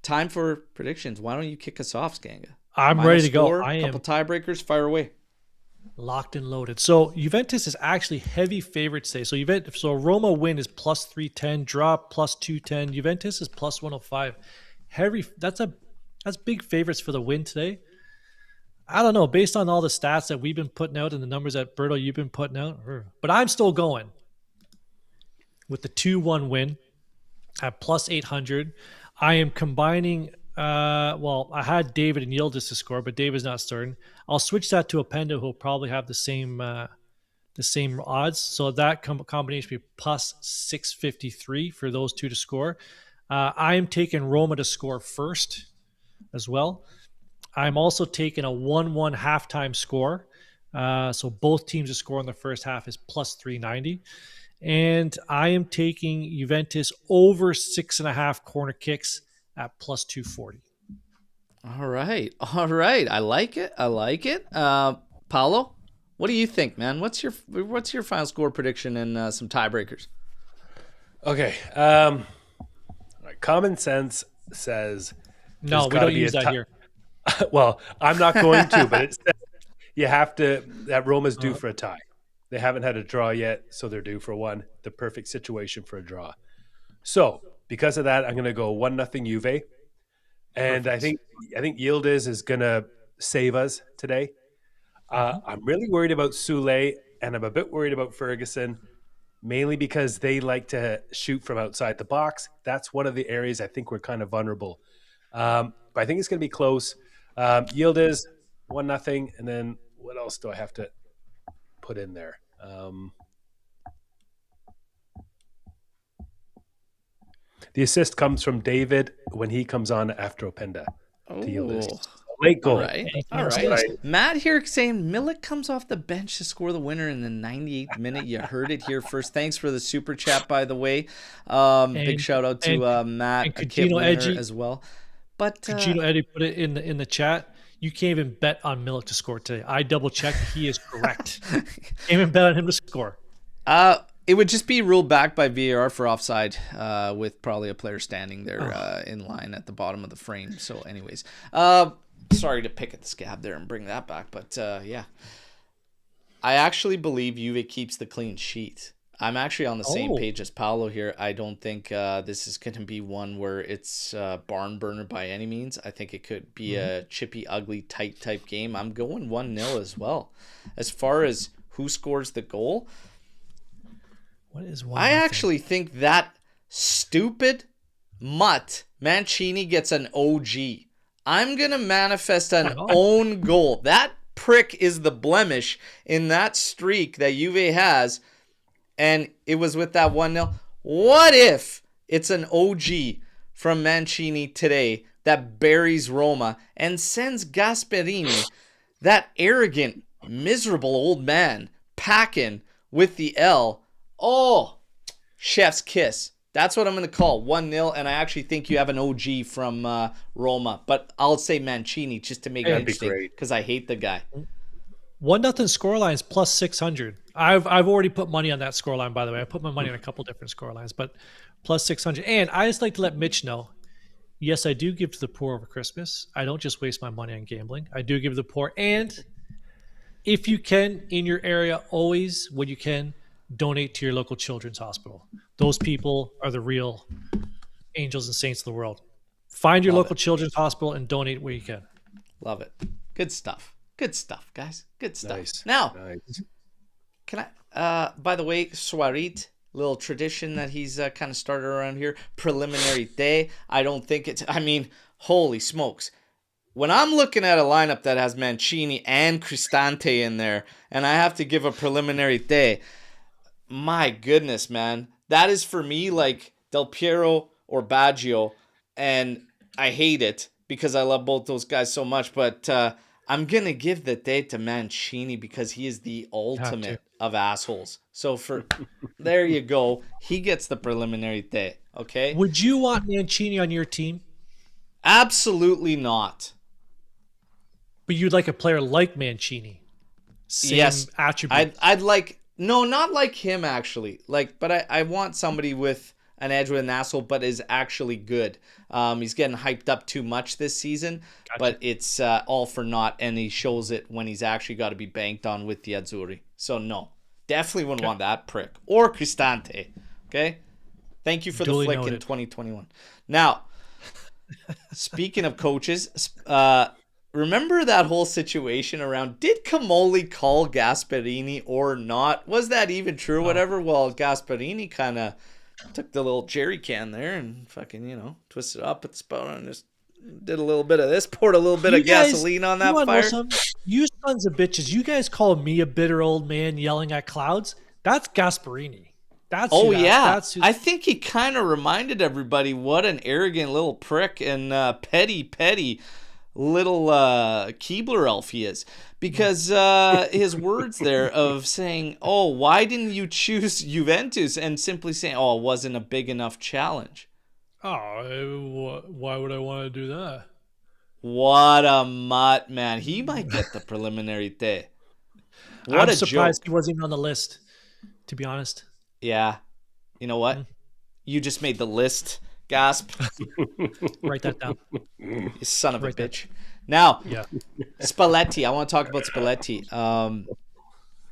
Time for predictions. Why don't you kick us off, Skanga? I'm Final ready to score, go. I am couple tiebreakers. Fire away. locked and loaded. So Juventus is actually heavy favorites today. So Roma win is plus 310, draw plus 210. Juventus is plus 105. Heavy. That's big favorites for the win today. I don't know, based on all the stats that we've been putting out and the numbers that Berto you've been putting out, but I'm still going with the 2-1 win at plus 800. I am combining. I had David and Yildiz to score, but David's not starting. I'll switch that to Openda, who'll probably have the same odds. So that combination will be plus 653 for those two to score. I am taking Roma to score first as well. I'm also taking a 1-1 halftime score. So both teams to score in the first half is plus 390. And I am taking Juventus over 6.5 corner kicks at plus 240. All right. I like it. Paolo, what do you think, man? What's your final score prediction and some tiebreakers? Okay. Common sense says no, we don't use that here. Well, I'm not going to, but it says you have to. That Roma's due for a tie. They haven't had a draw yet, so they're due for one. The perfect situation for a draw. So because of that, I'm going to go 1-0 Juve, and perfect. I think Yildiz is going to save us today. I'm really worried about Sule, and I'm a bit worried about Ferguson, mainly because they like to shoot from outside the box. That's one of the areas I think we're kind of vulnerable. But I think it's going to be close. Yildiz 1-0, and then what else do I have to put in there? The assist comes from David when he comes on after Openda to Yildiz. Late goal. All right. Matt here saying Milik comes off the bench to score the winner in the 98th minute. You heard it here first. Thanks for the super chat, by the way. Big shout out to Matt, a kit winner as well. But Cugino Eddie put it in the chat. You can't even bet on Milik to score today. I double checked. He is correct. Can't even bet on him to score. It would just be ruled back by VAR for offside, with probably a player standing there in line at the bottom of the frame. So, anyways, sorry to pick at the scab there and bring that back, but yeah. I actually believe Juve keeps the clean sheet. I'm actually on the same page as Paolo here. I don't think this is going to be one where it's barn burner by any means. I think it could be a chippy, ugly, tight type game. I'm going 1-0 as well. As far as who scores the goal, what is 1-0? I actually think that stupid mutt Mancini gets an OG. I'm going to manifest an own goal. That prick is the blemish in that streak that Juve has. And it was with that 1-0. What if it's an OG from Mancini today that buries Roma and sends Gasperini, that arrogant, miserable old man, packing with the L? Oh, chef's kiss. That's what I'm going to call 1-0, and I actually think you have an OG from Roma. But I'll say Mancini just to make it interesting because I hate the guy. 1-0 scoreline is plus 600. I've already put money on that scoreline, by the way. I put my money on a couple different scorelines, but plus 600. And I just like to let Mitch know, yes, I do give to the poor over Christmas. I don't just waste my money on gambling. I do give to the poor. And if you can, in your area, always, when you can, donate to your local children's hospital. Those people are the real angels and saints of the world. Find your local children's hospital and donate where you can. Love it. Good stuff. Good stuff, guys. Good stuff. Nice. Now, can I, by the way, Swarit, little tradition that he's kind of started around here, preliminary day. I don't think it's, I mean, holy smokes. When I'm looking at a lineup that has Mancini and Cristante in there, and I have to give a preliminary day, my goodness, man. That is for me like Del Piero or Baggio, and I hate it because I love both those guys so much, but I'm going to give the day to Mancini because he is the ultimate of assholes. So there you go. He gets the preliminary day, okay? Would you want Mancini on your team? Absolutely not. But you'd like a player like Mancini. Same attributes. I'd like, no, not like him actually. But I want somebody with an edge with an asshole, but is actually good. He's getting hyped up too much this season, but it's all for naught, and he shows it when he's actually got to be banked on with the Azzurri. So no, definitely wouldn't want that prick. Or Cristante, okay? Thank you for the flick in 2021. Now, speaking of coaches, remember that whole situation around, did Camoli call Gasperini or not? Was that even true? Whatever. Well, Gasperini kind of took the little jerry can there and fucking, twisted it up at the spout and just did a little bit of this, poured a little bit of gasoline on that fire. You sons of bitches, you guys call me a bitter old man yelling at clouds? That's Gasperini. I think he kind of reminded everybody what an arrogant little prick and petty little Keebler elf he is. Because his words there of saying, oh, why didn't you choose Juventus? And simply saying, oh, it wasn't a big enough challenge. Oh, why would I want to do that? What a mutt, man. He might get the preliminary day. I'm surprised he wasn't even on the list, to be honest. Yeah. You know what? You just made the list. Gasp. Write that down. You son of a bitch. Now, Spalletti. I want to talk about Spalletti.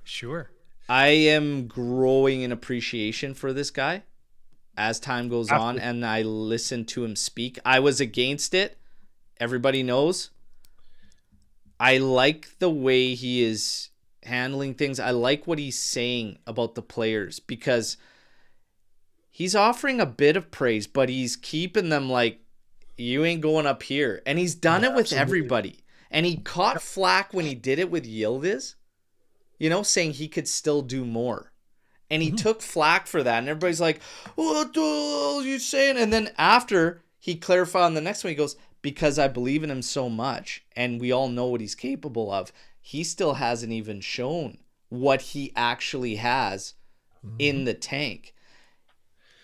Sure. I am growing in appreciation for this guy as time goes on, and I listen to him speak. I was against it. Everybody knows. I like the way he is handling things. I like what he's saying about the players because he's offering a bit of praise, but he's keeping them like, you ain't going up here. And he's done it with everybody. And he caught flack when he did it with Yildiz, saying he could still do more. And he took flack for that. And everybody's like, what the hell are you saying? And then after he clarified on the next one, he goes, because I believe in him so much. And we all know what he's capable of. He still hasn't even shown what he actually has in the tank.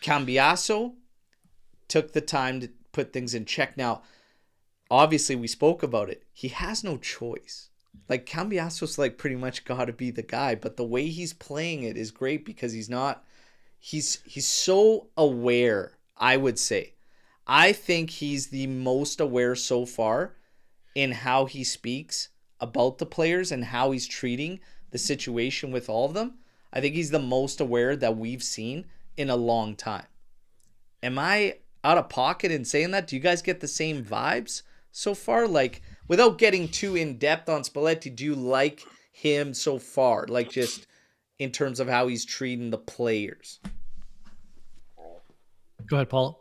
Cambiaso took the time to put things in check. Now, obviously, we spoke about it. He has no choice. Like, Cambiaso's pretty much got to be the guy, but the way he's playing it is great because he's so aware, I would say. I think he's the most aware so far in how he speaks about the players and how he's treating the situation with all of them. I think he's the most aware that we've seen in a long time. Am I out of pocket in saying that? Do you guys get the same vibes so far? Like, without getting too in depth on Spalletti, do you like him so far? Like, just in terms of how he's treating the players. Go ahead, Paul.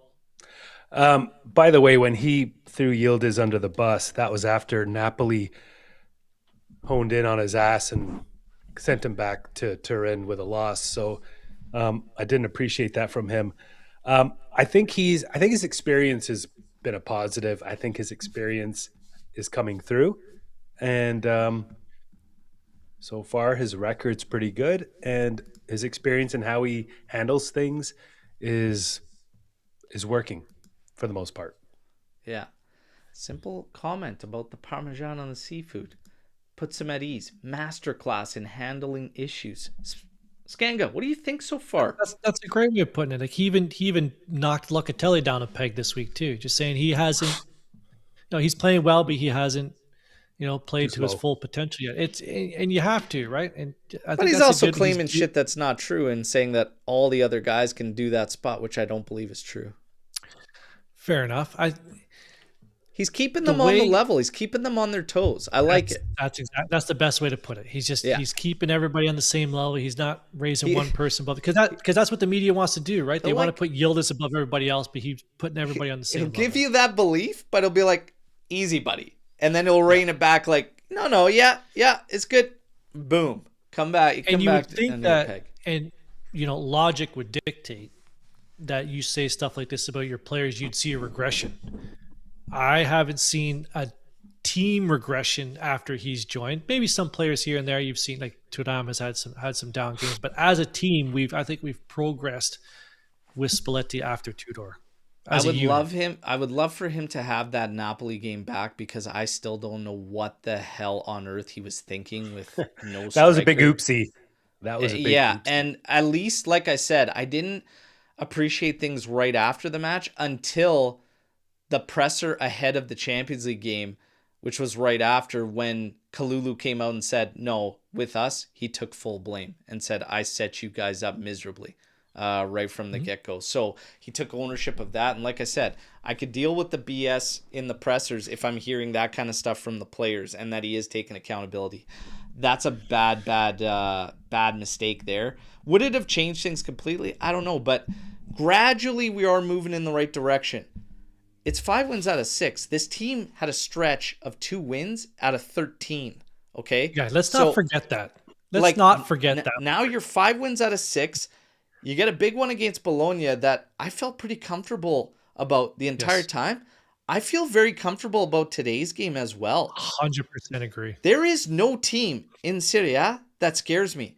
By the way, when he threw Yildiz under the bus, that was after Napoli honed in on his ass and sent him back to Turin with a loss. So I didn't appreciate that from him. I think his experience has been a positive. I think his experience is coming through, and so far his record's pretty good, and his experience and how he handles things is working for the most part. Yeah. Simple comment about the Parmesan on the seafood. Puts him at ease. Masterclass in handling issues. Skanga, what do you think so far? That's a great way of putting it. Like he even knocked Locatelli down a peg this week too. Just saying he hasn't. No, he's playing well, but he hasn't, played to his full potential yet. And you have to, right? And but he's also claiming shit that's not true and saying that all the other guys can do that spot, which I don't believe is true. Fair enough. He's keeping them on the level. He's keeping them on their toes. I like it. That's the best way to put it. He's keeping everybody on the same level. He's not raising one person above, because that's what the media wants to do, right? They want to put Yildiz above everybody else, but he's putting everybody on the same level. He'll give you that belief, but it'll be like, easy, buddy. And then he'll rein it back like, no, yeah, it's good. Boom. Come back. And you would think that, and logic would dictate that you say stuff like this about your players, you'd see a regression. I haven't seen a team regression after he's joined. Maybe some players here and there you've seen, like Turam has had some down games, but as a team, I think we've progressed with Spalletti after Tudor. I would love for him to have that Napoli game back, because I still don't know what the hell on earth he was thinking with no. That was a big oopsie. That was a big oopsie. And at least, like I said, I didn't appreciate things right after the match until the presser ahead of the Champions League game, which was right after, when Kalulu came out and said, no, with us, he took full blame and said, I set you guys up miserably right from the get-go. So he took ownership of that. And like I said, I could deal with the BS in the pressers if I'm hearing that kind of stuff from the players and that he is taking accountability. That's a bad mistake there. Would it have changed things completely? I don't know, but gradually we are moving in the right direction. It's 5 wins out of 6. This team had a stretch of 2 wins out of 13. Okay? Yeah, let's not forget that. Let's not forget that. Now you're 5 wins out of 6. You get a big one against Bologna that I felt pretty comfortable about the entire time. I feel very comfortable about today's game as well. 100% agree. There is no team in Serie A that scares me.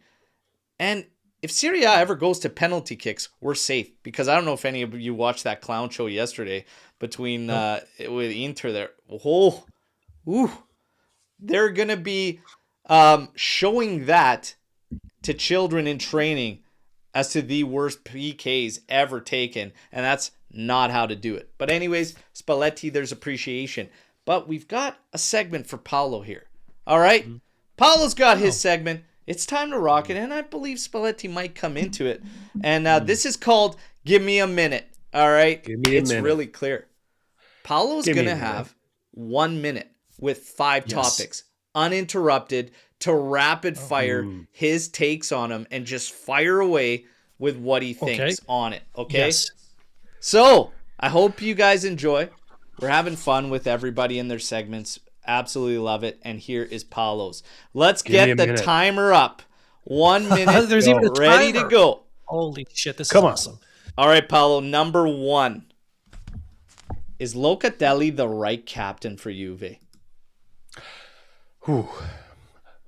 And if Serie A ever goes to penalty kicks, we're safe. Because I don't know if any of you watched that clown show yesterday between with Inter there. They're going to be showing that to children in training as to the worst PKs ever taken. And that's not how to do it. But anyways, Spalletti, there's appreciation. But we've got a segment for Paolo here. All right? Mm-hmm. Paolo's got his segment. It's time to rock it. And I believe Spalletti might come into it. And this is called Give Me a Minute. All right? It's really clear. Paolo's going to have 1 minute with 5 topics, uninterrupted, to rapid fire his takes on them and just fire away with what he thinks on it. Okay? Yes. So, I hope you guys enjoy. We're having fun with everybody in their segments. Absolutely love it. And here is Paolo's. Let's get the timer up. 1 minute. There's even a ready to go. Holy shit, this is awesome. All right, Paolo, number 1. Is Locatelli the right captain for Juve?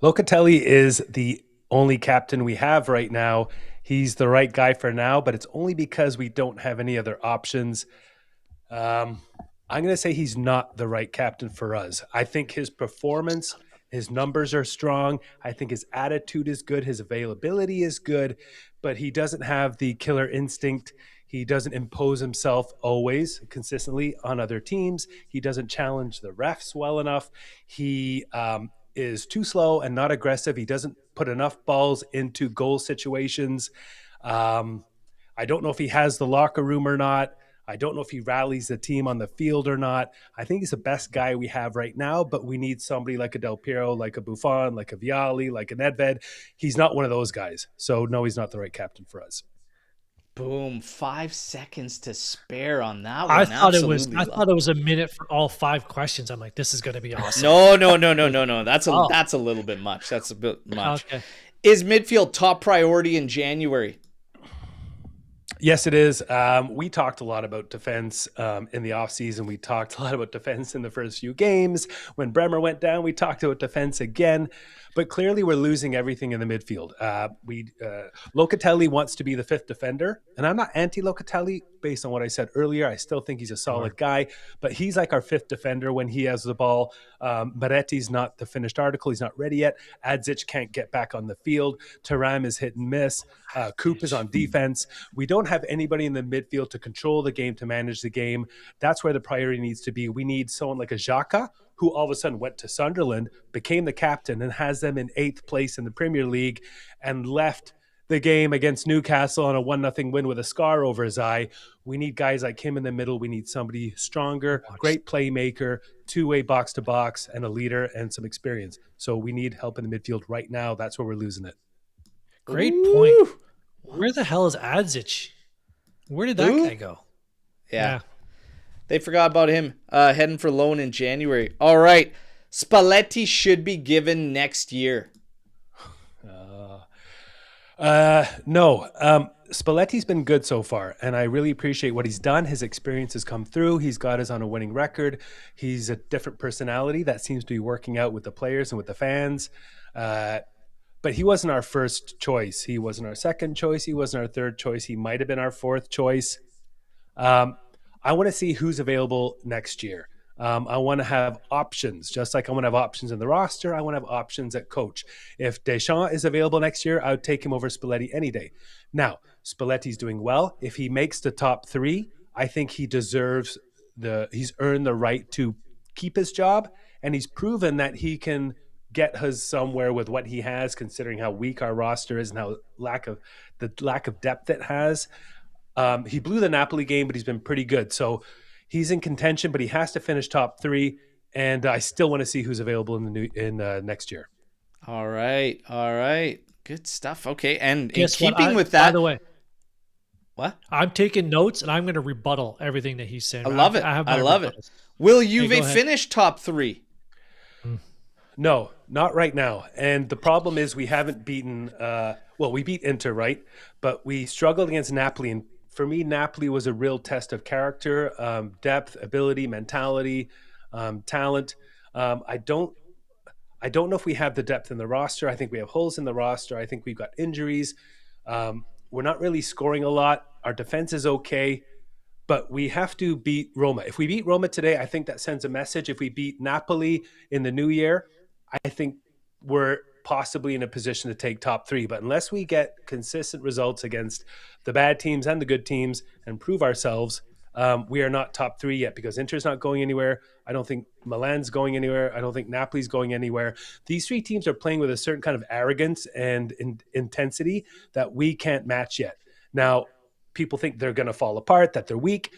Locatelli is the only captain we have right now. He's the right guy for now, but it's only because we don't have any other options. I'm going to say he's not the right captain for us. I think his performance, his numbers are strong. I think his attitude is good. His availability is good, but he doesn't have the killer instinct. He doesn't impose himself always consistently on other teams. He doesn't challenge the refs well enough. He is too slow and not aggressive. He doesn't put enough balls into goal situations. I don't know if he has the locker room or not. I don't know if he rallies the team on the field or not. I think he's the best guy we have right now, but we need somebody like a Del Piero, like a Buffon, like a Vialli, like a Nedved. He's not one of those guys. So no, he's not the right captain for us. Boom. 5 seconds to spare on that one. I thought it was a minute for all 5 questions. I'm like, this is going to be awesome. No. That's a little bit much. That's a bit much. Okay. Is midfield top priority in January? Yes, it is. We talked a lot about defense in the offseason. We talked a lot about defense in the first few games. When Bremer went down, we talked about defense again. But clearly we're losing everything in the midfield. Locatelli wants to be the 5th defender. And I'm not anti-Locatelli based on what I said earlier. I still think he's a solid guy. But he's like our 5th defender when he has the ball. Moretti's not the finished article. He's not ready yet. Adzic can't get back on the field. Thuram is hit and miss. Coop is on defense. We don't have anybody in the midfield to control the game, to manage the game. That's where the priority needs to be. We need someone like a Xhaka, who all of a sudden went to Sunderland, became the captain, and has them in 8th place in the Premier League, and left the game against Newcastle on a 1-0 win with a scar over his eye. We need guys like him in the middle. We need somebody stronger, great playmaker, two-way box-to-box, and a leader and some experience. So we need help in the midfield right now. That's where we're losing it. Great point. Where the hell is Adzic? Where did that guy go? Yeah. They forgot about him heading for loan in January. All right. Spalletti should be given next year. No. Spalletti's been good so far, and I really appreciate what he's done. His experience has come through. He's got us on a winning record. He's a different personality that seems to be working out with the players and with the fans. But he wasn't our first choice. He wasn't our second choice. He wasn't our third choice. He might have been our 4th choice. I want to see who's available next year. I want to have options, just like I want to have options in the roster. I want to have options at coach. If Deschamps is available next year, I would take him over Spalletti any day. Now, Spalletti's doing well. If he makes the top 3, I think he deserves he's earned the right to keep his job, and he's proven that he can get us somewhere with what he has, considering how weak our roster is and how lack of depth it has. He blew the Napoli game, but he's been pretty good. So he's in contention, but he has to finish top 3. And I still want to see who's available in next year. All right. Good stuff. Okay. And in Guess keeping with that, by the way, what? I'm taking notes and I'm going to rebuttal everything that he's saying. I love it. I love it. Will Juve finish top 3? No, not right now. And the problem is we haven't beaten, we beat Inter, right? But we struggled against Napoli. And for me, Napoli was a real test of character, depth, ability, mentality, talent. I don't know if we have the depth in the roster. I think we have holes in the roster. I think we've got injuries. We're not really scoring a lot. Our defense is okay. But we have to beat Roma. If we beat Roma today, I think that sends a message. If we beat Napoli in the new year, I think we're possibly in a position to take top 3. But unless we get consistent results against the bad teams and the good teams and prove ourselves, we are not top 3 yet, because Inter's not going anywhere. I don't think Milan's going anywhere. I don't think Napoli's going anywhere. These 3 teams are playing with a certain kind of arrogance and intensity that we can't match yet. Now, people think they're going to fall apart, that they're weak.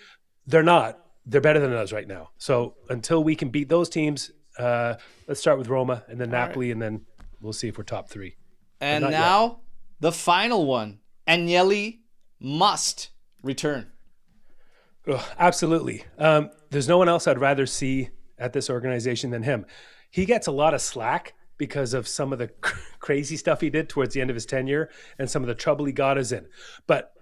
They're not. They're better than us right now. So until we can beat those teams, let's start with Roma and then Napoli, and then we'll see if we're top 3. And now the final one. Agnelli must return. Oh, absolutely. There's no one else I'd rather see at this organization than him. He gets a lot of slack because of some of the crazy stuff he did towards the end of his tenure and some of the trouble he got us in. But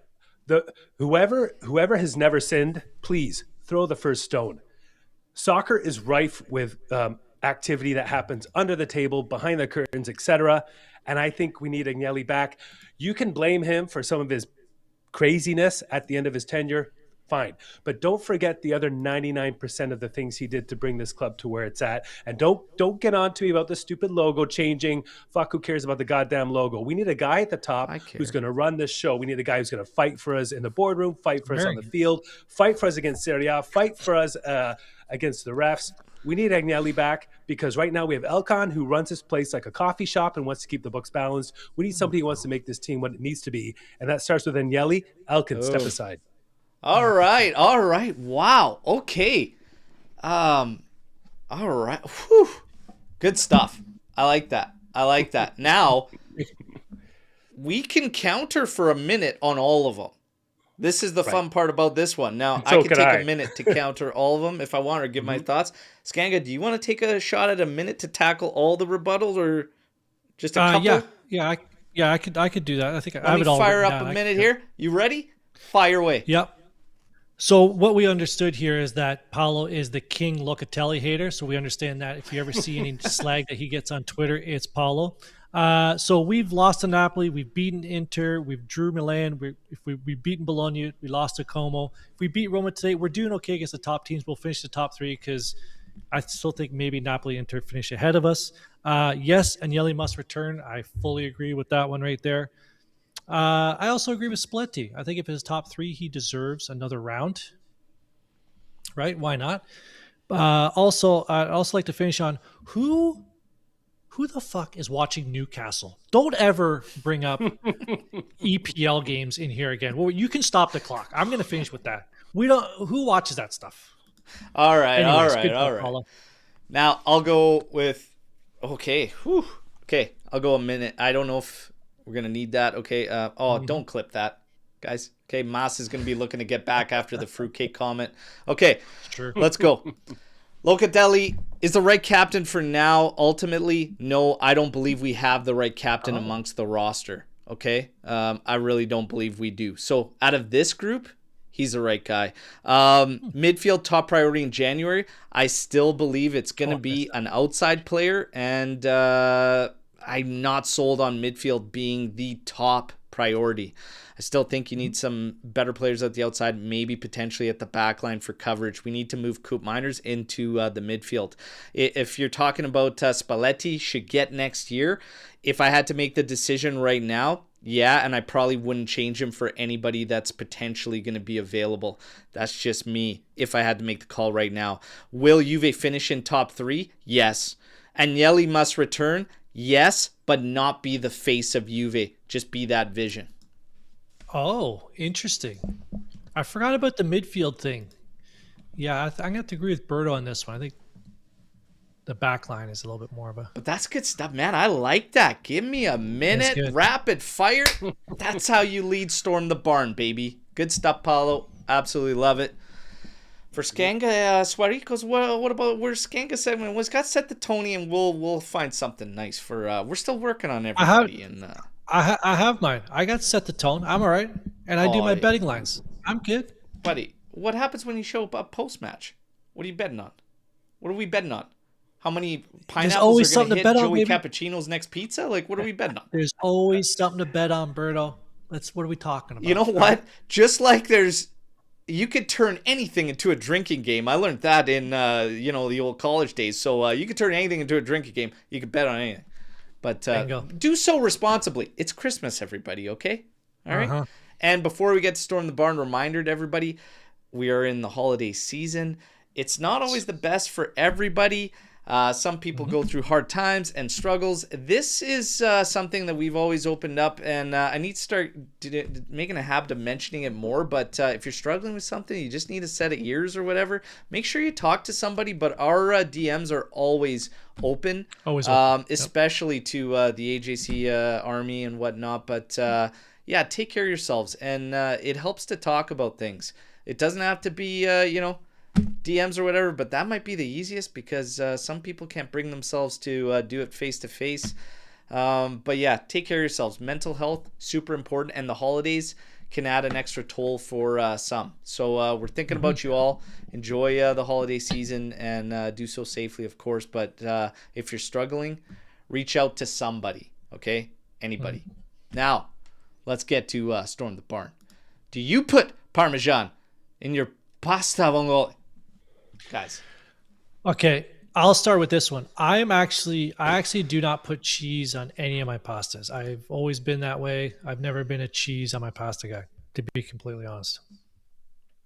whoever has never sinned, please throw the first stone. Soccer is rife with activity that happens under the table, behind the curtains, etc. And I think we need Agnelli back. You can blame him for some of his craziness at the end of his tenure. Fine. But don't forget the other 99% of the things he did to bring this club to where it's at. And don't get on to me about the stupid logo changing. Fuck, who cares about the goddamn logo? We need a guy at the top who's going to run this show. We need a guy who's going to fight for us in the boardroom, fight for us on the field, fight for us against Serie, fight for us against the refs. We need Agnelli back because right now we have Elkan who runs this place like a coffee shop and wants to keep the books balanced. We need somebody who wants to make this team what it needs to be. And that starts with Agnelli. Elkan, step aside. All right. Wow. Okay. All right. Whew. Good stuff. I like that. Now, we can counter for a minute on all of them. This is the fun part about this one. Now, I can take a minute to counter all of them if I want or give my thoughts. Skanga, do you want to take a shot at a minute to tackle all the rebuttals or just a couple? I could do that. I think I have it all. Fire up a minute here. You ready? Fire away. Yep. So what we understood here is that Paolo is the king Locatelli hater. So we understand that if you ever see any slag that he gets on Twitter, it's Paolo. So we've lost to Napoli. We've beaten Inter. We've drew Milan. We've beaten Bologna. We lost to Como. If we beat Roma today, we're doing okay against the top teams. We'll finish the top three because I still think maybe Napoli Inter finish ahead of us. Yes, Agnelli must return. I fully agree with that one right there. I also agree with Spalletti. I think if it's top three, he deserves another round. Right? Why not? Also, I'd also like to finish on who the fuck is watching Newcastle? Don't ever bring up EPL games in here again. Well, you can stop the clock. I'm going to finish with that. Who watches that stuff? All right. Now I'll go with. Okay. Whew. Okay. I'll go a minute. I don't know if we're going to need that. Okay. Don't clip that, guys. Okay. Mas is going to be looking to get back after the fruitcake comment. Okay. Sure. Let's go. Locatelli is the right captain for now. Ultimately, no, I don't believe we have the right captain amongst the roster. Okay. I really don't believe we do. So out of this group, he's the right guy. Midfield top priority in January. I still believe it's going to be an outside player, and I'm not sold on midfield being the top priority. I still think you need some better players at the outside, maybe potentially at the back line for coverage. We need to move Coop Miners into the midfield. If you're talking about Spalletti should get next year, if I had to make the decision right now, yeah, and I probably wouldn't change him for anybody that's potentially going to be available. That's just me if I had to make the call right now. Will Juve finish in top three? Yes. Agnelli must return? Yes, but not be the face of Juve. Just be that vision. Oh, interesting. I forgot about the midfield thing. Yeah, I'm going to have to agree with Berto on this one. I think the back line is a little bit more of a... But that's good stuff, man. I like that. Give me a minute. Rapid fire. That's how you lead Storm the Barn, baby. Good stuff, Paulo. Absolutely love it. For Skanga, Suaricos, what about where Skanga said when was got set the Tony, and we'll find something nice for. We're still working on everybody. I have mine. I got set the tone. I'm all right, and I do my betting lines. I'm good, buddy. What happens when you show up post match? What are you betting on? What are we betting on? How many pineapples are going to hit Joey Cappuccino's next pizza? Like, what are we betting on? There's always something to bet on, Berto. What are we talking about? You know what? Just like you could turn anything into a drinking game. I learned that in the old college days. So you could turn anything into a drinking game. You could bet on anything, but do so responsibly. It's Christmas, everybody. Okay, all right. And before we get to Storm the Barn, reminder to everybody: we are in the holiday season. It's not always the best for everybody. Some people go through hard times and struggles. This is something that we've always opened up, and I need to start making a habit of mentioning it more. But if you're struggling with something, you just need a set of ears or whatever, make sure you talk to somebody. But our DMs are always open, especially to the AJC Army and whatnot. But yeah, take care of yourselves, and it helps to talk about things. It doesn't have to be, DMs or whatever, but that might be the easiest because some people can't bring themselves to do it face to face. But yeah, take care of yourselves. Mental health, super important, and the holidays can add an extra toll for some. So we're thinking about you all. Enjoy the holiday season and do so safely, of course. But if you're struggling, reach out to somebody, okay? Anybody. Now, let's get to Storm the Barn. Do you put Parmesan in your pasta, vongole. Guys. Okay, I'll start with this one. I actually do not put cheese on any of my pastas. I've always been that way. I've never been a cheese on my pasta guy, to be completely honest.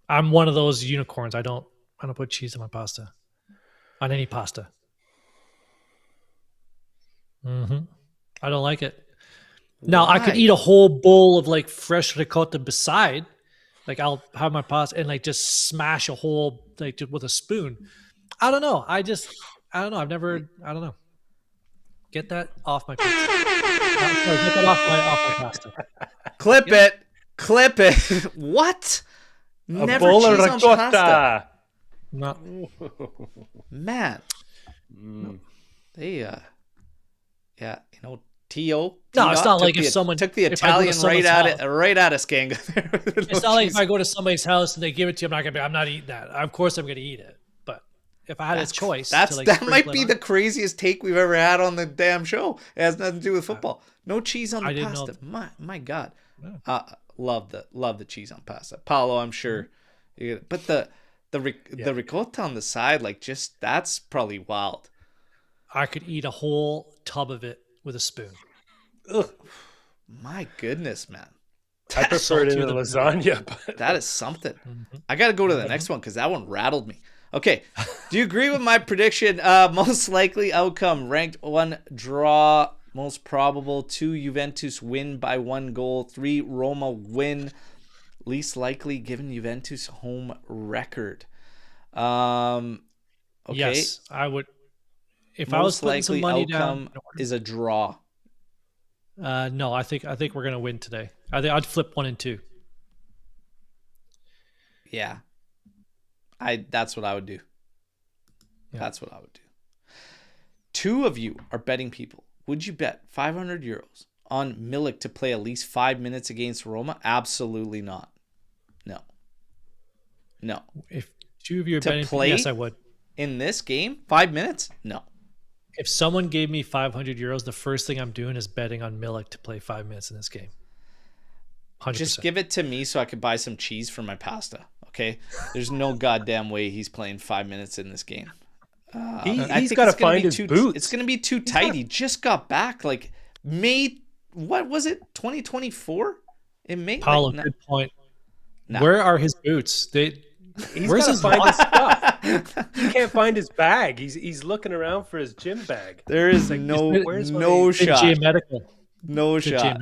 I'm one of those unicorns. I don't put cheese on my pasta. On any pasta. I don't like it. Now, I could eat a whole bowl of like fresh ricotta beside. Like I'll have my pasta and like just smash a whole like with a spoon. I don't know. I don't know. I don't know. Get that off my pizza. Sorry, get that off my pasta. Clip it. What? A bowl of ricotta. No. Man. They yeah, Tio. No, it's not like if someone took the Italian right out of Skanga. It's not like if I go to somebody's house and they give it to you, I'm not eating that. Of course I'm going to eat it. But if I had a choice, that might be the craziest take we've ever had on the damn show. It has nothing to do with football. No cheese on the pasta. My God. Yeah. Love the cheese on pasta. Paolo, I'm sure. But the ricotta on the side, like just that's probably wild. I could eat a whole tub of it with a spoon. Ugh. My goodness, man. I prefer it in the lasagna. But... That is something. I got to go to the next one because that one rattled me. Okay. Do you agree with my prediction? Most likely outcome, ranked 1 draw. Most probable 2 Juventus win by 1 goal. 3 Roma win. Least likely given Juventus home record. Okay. Yes, I would. If most I was putting some money down, is a draw. No, I think we're gonna win today. I think I'd flip 1 and 2. Yeah, that's what I would do. Yeah. That's what I would do. 2 of you are betting people. Would you bet 500 euros on Milik to play at least 5 minutes against Roma? Absolutely not. No. If 2 of you are betting people, yes, I would. In this game, 5 minutes? No. If someone gave me 500 euros, the first thing I'm doing is betting on Milik to play 5 minutes in this game. 100%. Just give it to me so I could buy some cheese for my pasta. Okay, there's no goddamn way he's playing 5 minutes in this game. He's got to find his boots. It's going to be too tight. He just got back like May. What was it? 2024 in May. Paulo, good point. Nah. Where are his boots? He's got to find his stuff. He can't find his bag. He's looking around for his gym bag. There is no shot. No shot.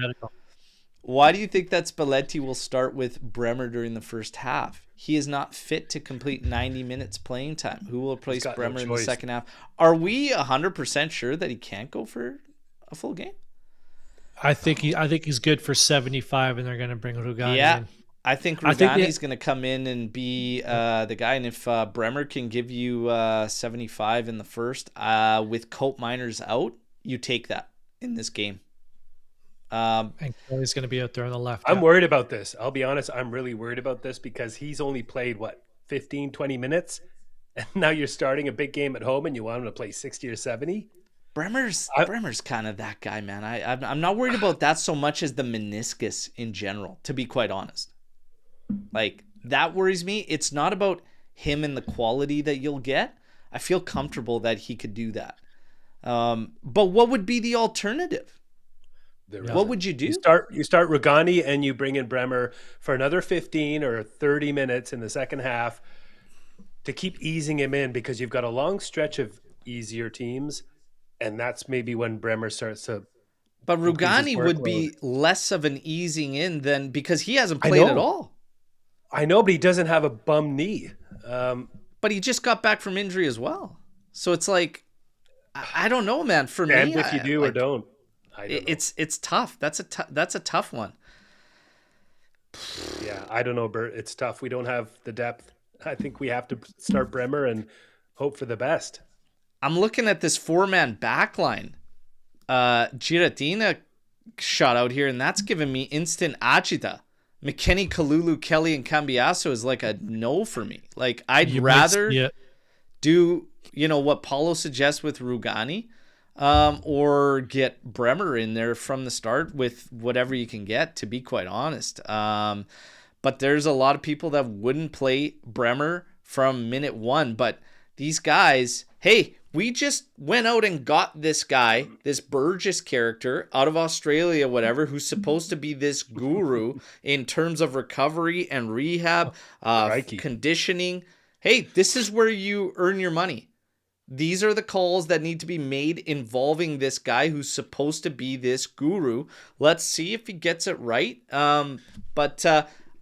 Why do you think that Spalletti will start with Bremer during the first half? He is not fit to complete 90 minutes playing time. Who will replace Bremer in the second half? Are we 100% sure that he can't go for a full game? I think he's good for 75, and they're going to bring Rugani in. I think Rugani's going to come in and be the guy. And if Bremer can give you 75 in the first with Cope Miners out, you take that in this game. And Kelly's going to be out there on the left. I'm worried about this. I'll be honest. I'm really worried about this because he's only played, 15, 20 minutes? And now you're starting a big game at home and you want him to play 60 or 70? Bremer's kind of that guy, man. I'm not worried about that so much as the meniscus in general, to be quite honest. Like, that worries me. It's not about him and the quality that you'll get. I feel comfortable that he could do that. But what would be the alternative? What would you do? You start Rugani and you bring in Bremer for another 15 or 30 minutes in the second half to keep easing him in, because you've got a long stretch of easier teams, and that's maybe when Bremer starts to. But Rugani would be less of an easing in than, because he hasn't played at all. I know, but he doesn't have a bum knee. But he just got back from injury as well. So it's like, I don't know, man. For me, if you do or don't. It's tough. That's a tough one. Yeah, I don't know, Bert. It's tough. We don't have the depth. I think we have to start Bremer and hope for the best. I'm looking at this 4-man backline. Giratina shot out here, and that's giving me instant agita. McKennie, Kalulu, Kelly, and Cambiasso is like a no for me. Like, I'd rather do, what Paulo suggests with Rugani, or get Bremer in there from the start with whatever you can get, to be quite honest. But but there's a lot of people that wouldn't play Bremer from minute one. But these guys, hey, we just went out and got this guy, this Burgess character out of Australia, whatever, who's supposed to be this guru in terms of recovery and rehab, conditioning. Hey, this is where you earn your money. These are the calls that need to be made involving this guy who's supposed to be this guru. Let's see if he gets it right. But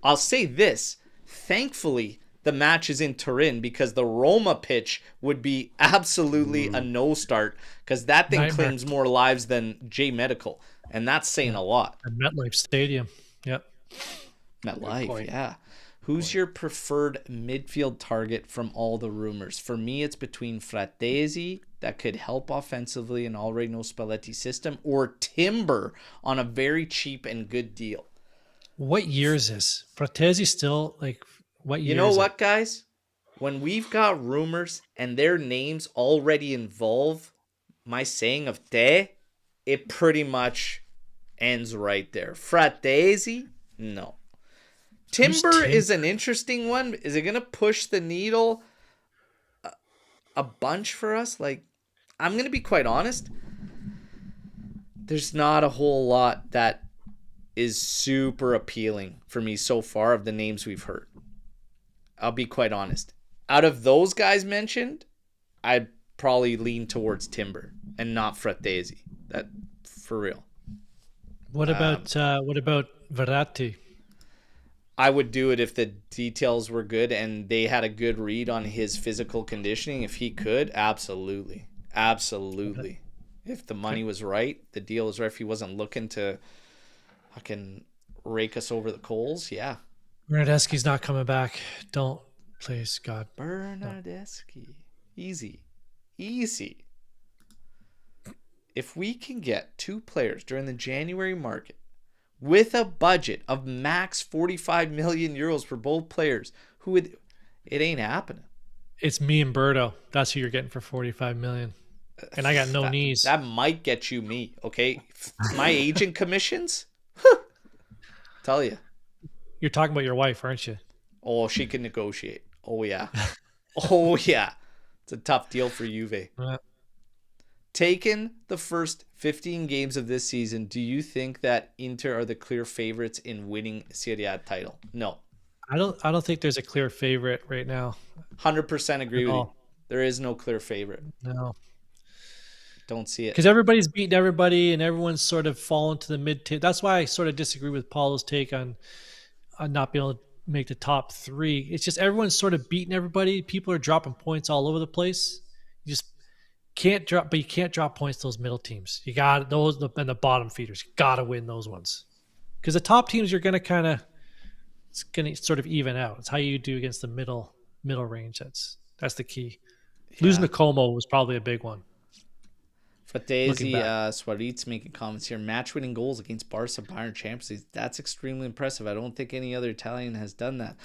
I'll say this. Thankfully, the match is in Turin because the Roma pitch would be absolutely a no start because that thing claims more lives than J Medical. And that's saying a lot. And MetLife Stadium. Yep. MetLife, yeah. Who's your preferred midfield target from all the rumors? For me, it's between Fratesi, that could help offensively and already know Spalletti's system, or Timber on a very cheap and good deal. What year is this? Fratesi still, like, what year? You know what, guys? When we've got rumors and their names already involve my saying of te, it pretty much ends right there. Fratesi? No. Timber is an interesting one. Is it going to push the needle a bunch for us? Like, I'm going to be quite honest. There's not a whole lot that is super appealing for me so far of the names we've heard. I'll be quite honest. Out of those guys mentioned, I'd probably lean towards Timber and not Fratesi. That for real. What about Verratti? I would do it if the details were good and they had a good read on his physical conditioning. If he could, absolutely. Absolutely. If the money was right, the deal was right, if he wasn't looking to fucking rake us over the coals, yeah. Bernardeschi's not coming back. Don't, please, God. Bernardeschi. Easy. Easy. If we can get two players during the January market with a budget of max 45 million euros for both players, it ain't happening. It's me and Berto. That's who you're getting for 45 million. And I got no knees. That might get you me, okay? My agent commissions? Tell you. You're talking about your wife, aren't you? Oh, she can negotiate. Oh, yeah. Oh, yeah. It's a tough deal for Juve. Taking the first 15 games of this season, do you think that Inter are the clear favorites in winning Serie A title? No. I don't think there's a clear favorite right now. 100% agree with you. There is no clear favorite. No. Don't see it. Because everybody's beating everybody and everyone's sort of fallen to the mid-tier. That's why I sort of disagree with Paulo's take on not being able to make the top three. It's just everyone's sort of beating everybody. People are dropping points all over the place. You just can't drop, but you can't drop points to those middle teams. You got those and the bottom feeders. You got to win those ones. Because the top teams you're going to it's going to sort of even out. It's how you do against the middle range. That's the key. Yeah. Losing to Como was probably a big one. Fratesi, Suarez making comments here. Match-winning goals against Barca, Bayern, Champions League. That's extremely impressive. I don't think any other Italian has done that.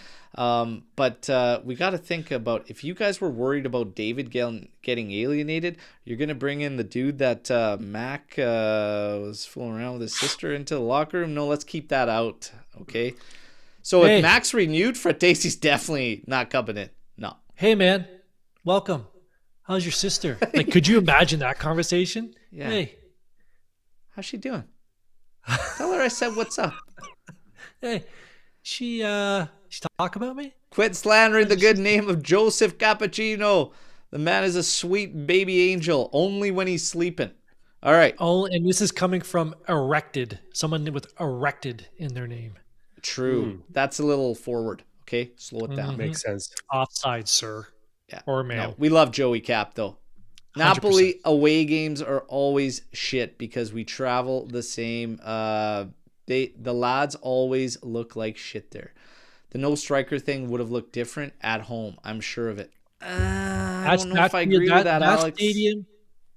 But we got to think about, if you guys were worried about David getting alienated, you're going to bring in the dude that Mac was fooling around with his sister into the locker room. No, let's keep that out, okay? So if Mac's renewed, Fratesi's definitely not coming in. No. Hey, man. Welcome. How's your sister? Like, could you imagine that conversation? Yeah. Hey. How's she doing? Tell her I said what's up. Hey. She talk about me? Quit slandering the good name of Joseph Cappuccino. The man is a sweet baby angel, only when he's sleeping. All right. Oh, and this is coming from Erected. Someone with Erected in their name. True. That's a little forward. Okay? Slow it down. Makes sense. Offside, sir. Yeah. Or man. No, we love Joey Cap, though. 100%. Napoli away games are always shit because we travel the same. The lads always look like shit there. The no striker thing would have looked different at home. I'm sure of it. I don't know if I agree with that, Alex.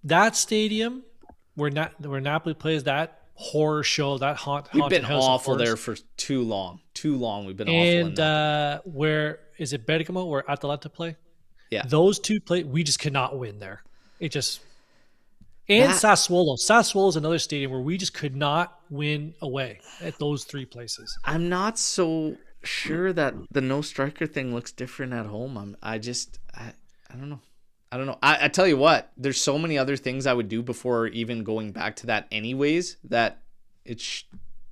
That stadium where Napoli plays, that horror show, that haunted We've been house awful there for too long. Too long. We've been awful. And where is it? Bergamo, where Atalanta play? Yeah. Those two play, we just cannot win there. It just Sassuolo. Sassuolo is another stadium where we just could not win away at those three places. I'm not so sure that the no striker thing looks different at home. I don't know. I don't know. I tell you what, there's so many other things I would do before even going back to that anyways, that it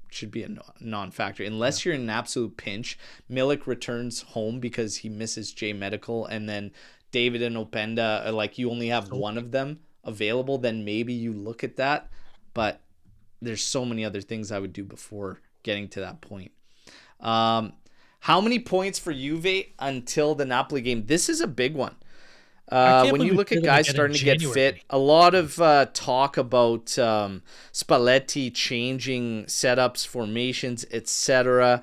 should be a non-factor. Unless you're in an absolute pinch. Milik returns home because he misses J Medical, and then David and Openda, like you only have one of them available, then maybe you look at that. But there's so many other things I would do before getting to that point. How many points for Juve until the Napoli game? This is a big one. When you look at guys starting to get fit, a lot of talk about Spalletti changing setups, formations, etc.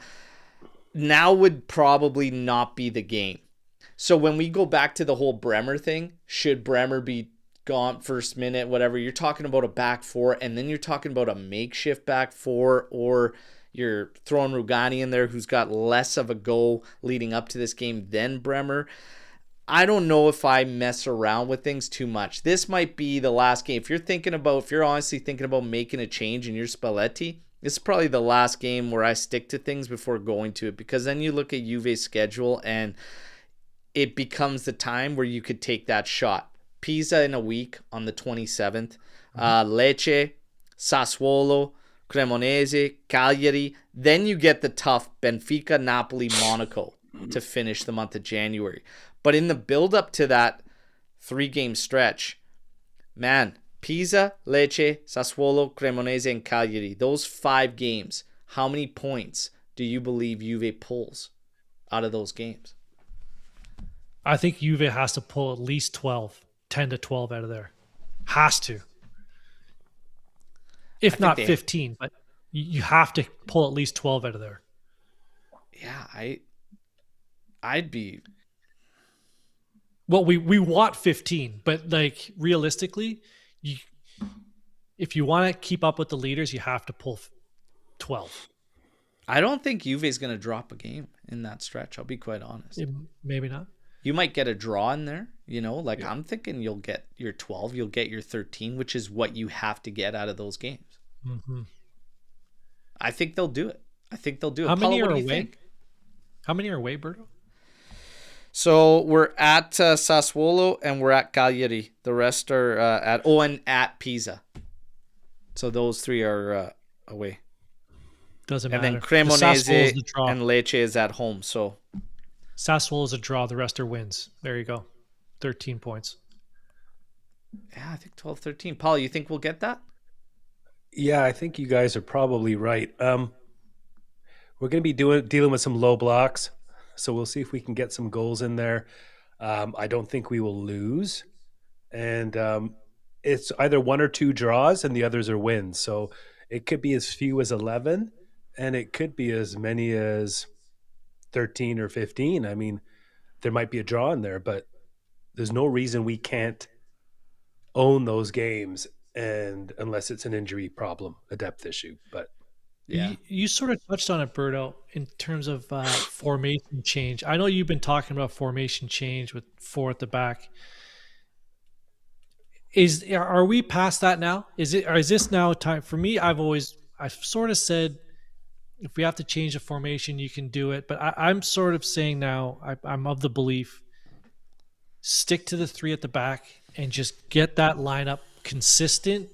Now would probably not be the game. So when we go back to the whole Bremer thing, should Bremer be gone first minute, whatever, you're talking about a back four, and then you're talking about a makeshift back four, or you're throwing Rugani in there who's got less of a go leading up to this game than Bremer. I don't know if I mess around with things too much. This might be the last game. If you're honestly thinking about making a change and you're Spalletti, this is probably the last game where I stick to things before going to it, because then you look at Juve's schedule and it becomes the time where you could take that shot. Pisa in a week on the 27th, Lecce, Sassuolo, Cremonese, Cagliari. Then you get the tough Benfica, Napoli, Monaco to finish the month of January. But in the build-up to that 3-game stretch, man, Pisa, Lecce, Sassuolo, Cremonese, and Cagliari, those 5 games, how many points do you believe Juve pulls out of those games? I think Juve has to pull at least 10 to 12 out of there. Has to. If not 15, but you have to pull at least 12 out of there. Yeah, I'd be... Well, we want 15, but like realistically, if you want to keep up with the leaders, you have to pull 12. I don't think Juve's going to drop a game in that stretch. I'll be quite honest. Maybe not. You might get a draw in there, I'm thinking you'll get your 12, you'll get your 13, which is what you have to get out of those games. Mm-hmm. I think they'll do it. How many are away? How many are away, Berto? So we're at Sassuolo and we're at Cagliari. The rest are at Pisa. So those 3 are away. Doesn't matter. And then Cremonese and Lecce is at home. So Sassuolo is a draw. The rest are wins. There you go. 13 points. Yeah, I think 12, 13. Paul, you think we'll get that? Yeah, I think you guys are probably right. We're going to be dealing with some low blocks. So we'll see if we can get some goals in there. I don't think we will lose. And it's either 1 or 2 draws and the others are wins. So it could be as few as 11 and it could be as many as 13 or 15. I mean, there might be a draw in there, but there's no reason we can't own those games, and unless it's an injury problem, a depth issue. But yeah, you sort of touched on it, Berto, in terms of formation change. I know you've been talking about formation change with 4 at the back. Are we past that now? Is this now time? For me, I've sort of said if we have to change the formation, you can do it. But I'm sort of saying now, I'm of the belief, stick to the 3 at the back and just get that lineup consistent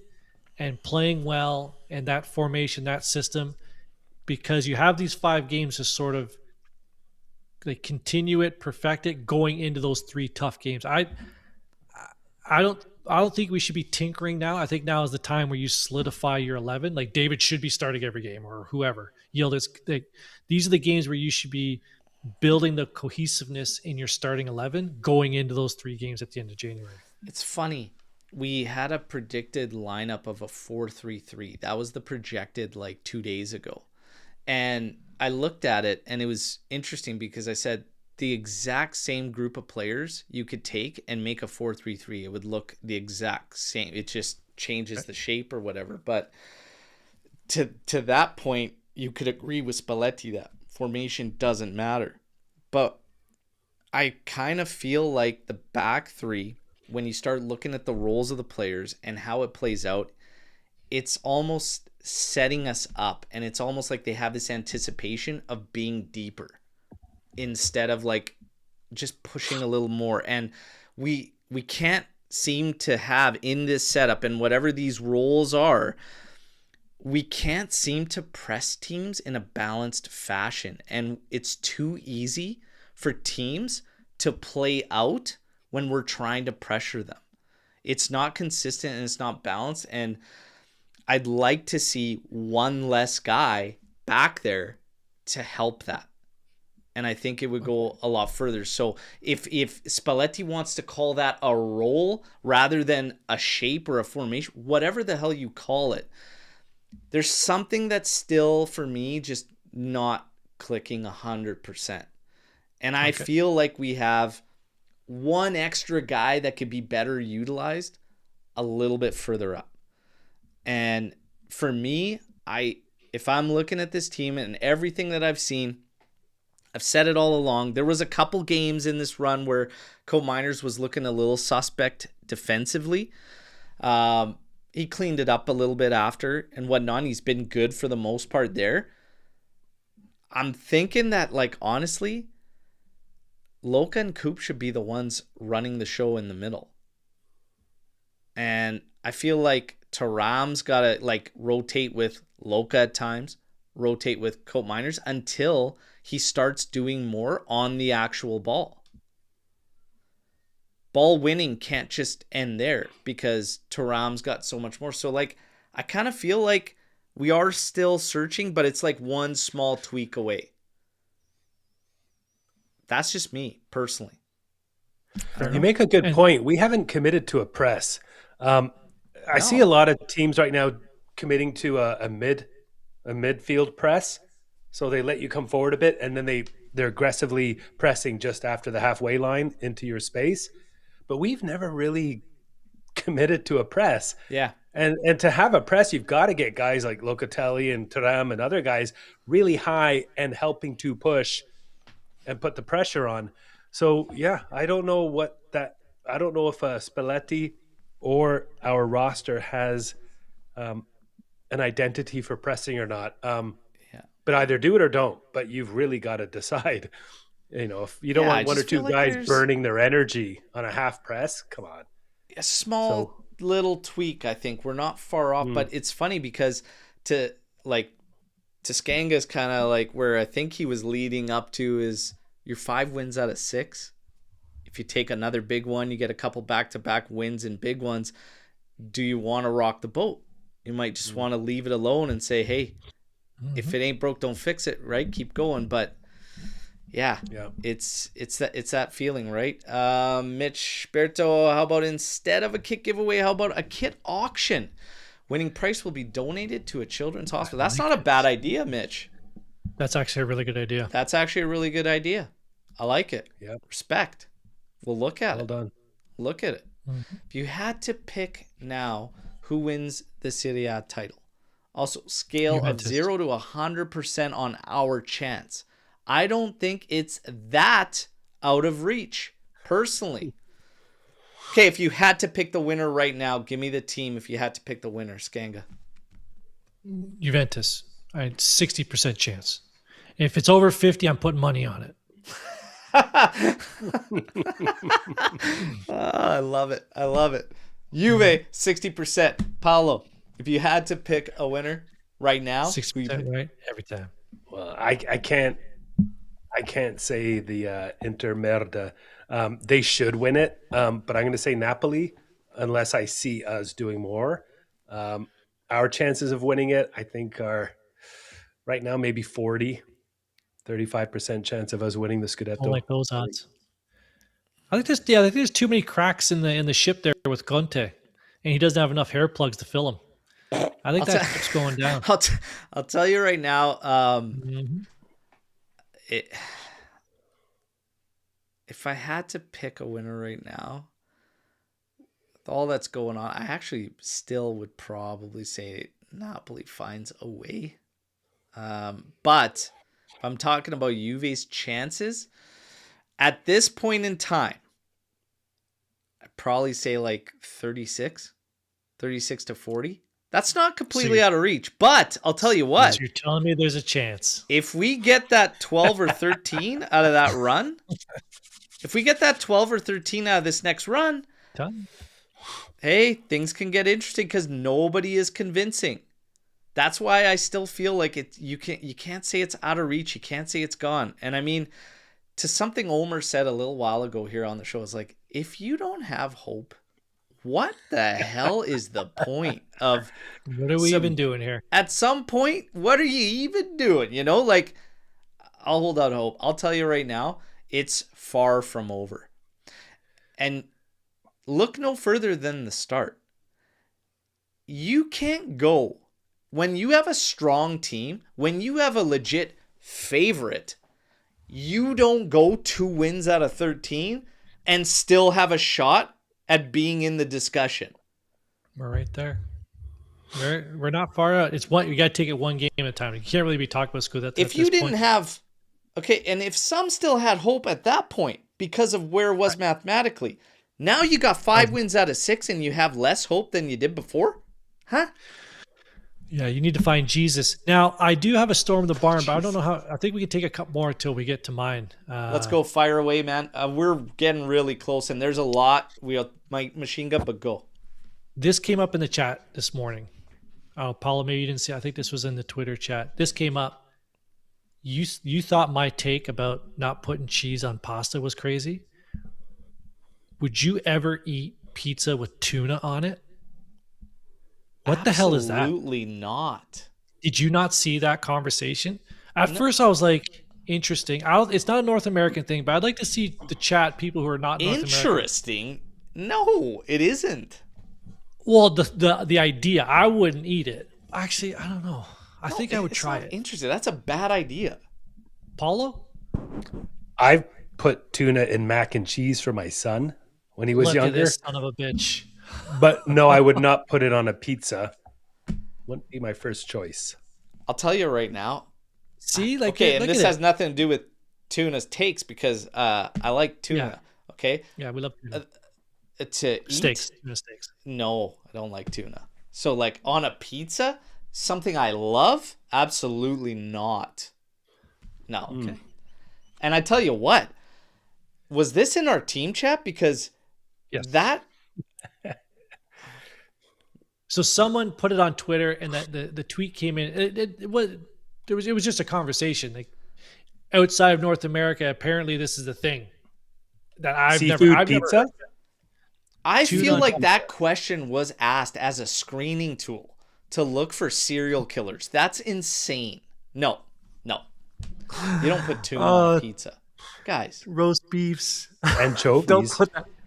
and playing well, and that formation, that system, because you have these 5 games to sort of like continue it, perfect it, going into those 3 tough games. I don't think we should be tinkering now. I think now is the time where you solidify your 11. Like David should be starting every game, or whoever. These are the games where you should be building the cohesiveness in your starting 11 going into those 3 games at the end of January. It's funny. We had a predicted lineup of a 4-3-3. That was the projected like 2 days ago. And I looked at it and it was interesting because I said the exact same group of players you could take and make a 4-3-3. It would look the exact same. It just changes the shape or whatever. But to that point, you could agree with Spalletti that formation doesn't matter. But I kind of feel like the back 3, when you start looking at the roles of the players and how it plays out, it's almost setting us up, and it's almost like they have this anticipation of being deeper. instead of like just pushing a little more. And we can't seem to have in this setup, and whatever these roles are, we can't seem to press teams in a balanced fashion. And it's too easy for teams to play out when we're trying to pressure them. It's not consistent and it's not balanced. And I'd like to see one less guy back there to help that. And I think it would go a lot further. So if Spalletti wants to call that a role rather than a shape or a formation, whatever the hell you call it, there's something that's still, for me, just not clicking 100%. And I feel like we have one extra guy that could be better utilized a little bit further up. And for me, if I'm looking at this team and everything that I've seen, I've said it all along. There was a couple games in this run where Colt Miners was looking a little suspect defensively. He cleaned it up a little bit after and whatnot. He's been good for the most part there. I'm thinking that, like, honestly, Loka and Coop should be the ones running the show in the middle. And I feel like Thuram's got to, like, rotate with Loka at times, rotate with Colt Miners until he starts doing more on the actual ball. Ball winning can't just end there because Thuram's got so much more. So, like, I kind of feel like we are still searching, but it's like one small tweak away. That's just me, personally. You make a good point. We haven't committed to a press. I see a lot of teams right now committing to a midfield press. So they let you come forward a bit, and then they're aggressively pressing just after the halfway line into your space. But we've never really committed to a press. Yeah. And to have a press, you've got to get guys like Locatelli and Thuram and other guys really high and helping to push and put the pressure on. So, yeah, I don't know if Spalletti or our roster has an identity for pressing or not. But either do it or don't. But you've really got to decide. You know, if you don't want one or two guys burning their energy on a half press, come on. A small little tweak, I think. We're not far off, but it's funny because to Skanga's kind of like where I think he was leading up to is your 5 wins out of 6. If you take another big one, you get a couple back-to-back wins and big ones. Do you want to rock the boat? You might just want to leave it alone and say, hey, if it ain't broke, don't fix it, right? Keep going. But yeah. It's that feeling, right? Mitch Berto, how about instead of a kit giveaway, how about a kit auction? Winning price will be donated to a children's hospital. That's not a bad idea, Mitch. That's actually a really good idea. That's actually a really good idea. I like it. Yep. Respect. We'll look at it. Well done. Look at it. If you had to pick now who wins the Serie A title, also scale Juventus. of 0 to 100% on our chance. I don't think it's that out of reach, personally. Okay, if you had to pick the winner right now, give me the team if you had to pick the winner, Skanga. Juventus. I had 60% chance. If it's over 50, I'm putting money on it. I love it. I love it. Juve, 60%. Paolo, if you had to pick a winner right now, 60%, right? Every time. Well, I can't say the Inter Merda. They should win it, but I'm going to say Napoli unless I see us doing more. Our chances of winning it, I think, are right now maybe 35% chance of us winning the Scudetto. I don't like those odds. I think there's too many cracks in the ship there with Conte, and he doesn't have enough hair plugs to fill them. I think that ship's going down. I'll tell you right now. If I had to pick a winner right now, with all that's going on, I actually still would probably say Napoli finds a way. But if I'm talking about Juve's chances, at this point in time, I'd probably say like 36 to 40. That's not completely out of reach. But I'll tell you what. So you're telling me there's a chance. If we get that 12 or 13 out of that run, if we get that 12 or 13 out of this next run, hey, things can get interesting because nobody is convincing. That's why I still feel like it. You can't say it's out of reach. You can't say it's gone. And I mean, to something Omer said a little while ago here on the show, is like, if you don't have hope, what the hell is the point of what are we even doing here? At some point, what are you even doing? You know, like, I'll hold out hope. I'll tell you right now, it's far from over. And look no further than the start. You can't go when you have a strong team, when you have a legit favorite, you don't go 2 wins out of 13 and still have a shot at being in the discussion. We're right there. We're not far out. It's one. You got to take it one game at a time. You can't really be talking about school. If you didn't have, okay, and if some still had hope at that point because of where it was mathematically, now you got 5 wins out of 6 and you have less hope than you did before, huh? Yeah, you need to find Jesus. Now, I do have a storm in the barn, but I don't know how. I think we can take a couple more until we get to mine. Let's go, fire away, man. We're getting really close, and there's a lot. We have my machine gun, but go. This came up in the chat this morning. Oh, Paula, maybe you didn't see. I think this was in the Twitter chat. This came up. You thought my take about not putting cheese on pasta was crazy? Would you ever eat pizza with tuna on it? What the hell is that? Absolutely not. Did you not see that conversation? At first, I was like, interesting. It's not a North American thing, but I'd like to see the chat, people who are not North American. Interesting? No, it isn't. Well, the idea, I wouldn't eat it. Actually, I don't know. I think I would try it. Interesting. That's a bad idea. Paulo? I've put tuna in mac and cheese for my son when he was Look younger. At this son of a bitch. But no, I would not put it on a pizza. Wouldn't be my first choice. I'll tell you right now. See, like, okay, and this has nothing to do with tuna's takes because I like tuna. Yeah. Okay. Yeah, we love tuna. To eat steaks. Tuna steaks. No, I don't like tuna. So, like, on a pizza, something I love? Absolutely not. No. Okay. And I tell you what, was this in our team chat? Because that. So someone put it on Twitter, and that the tweet came in. It was just a conversation. Like, outside of North America, apparently this is a thing that I've never pizza. I feel like that question was asked as a screening tool to look for serial killers. That's insane. No. You don't put tuna on pizza. Guys. Roast beefs. Anchovies.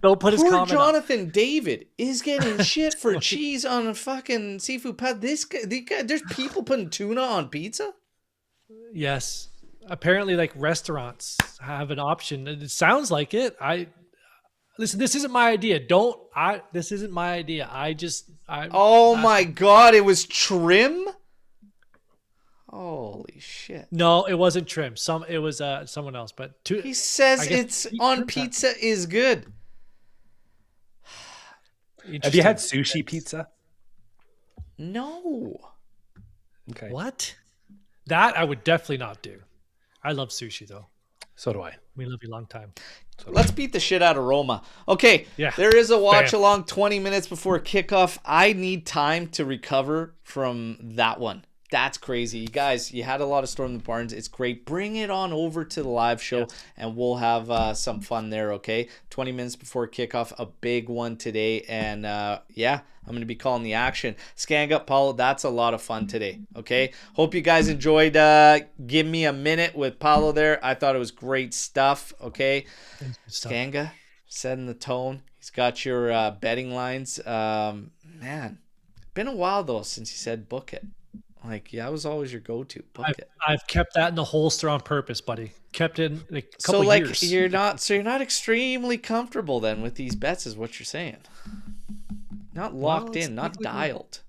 Don't put his Poor comment Jonathan David is getting shit for cheese on a fucking seafood pad. This guy, there's people putting tuna on pizza? Yes. Apparently, like, restaurants have an option. It sounds like it. Listen, this isn't my idea. This isn't my idea. Oh my God, it was trim? Holy shit. No, it wasn't trim. It was someone else, but he says it's on pizza is good. Have you had sushi pizza? No. Okay. What? That I would definitely not do. I love sushi though. So do I. We love you long time. Let's beat the shit out of Roma. Okay, there is a watch along 20 minutes before kickoff. I need time to recover from that one. That's crazy. You guys, you had a lot of Storm the Barns. It's great. Bring it on over to the live show, and we'll have some fun there, okay? 20 minutes before kickoff, a big one today. And, I'm going to be calling the action. Skanga, Paulo, that's a lot of fun today, okay? Hope you guys enjoyed Give Me a Minute with Paulo there. I thought it was great stuff, okay? Skanga, setting the tone. He's got your betting lines. Man, been a while, though, since he said book it. Like, that was always your go-to. Book it. I've kept that in the holster on purpose, buddy. Kept it in a couple years. You're not extremely comfortable then with these bets, is what you're saying. Not locked in, not dialed.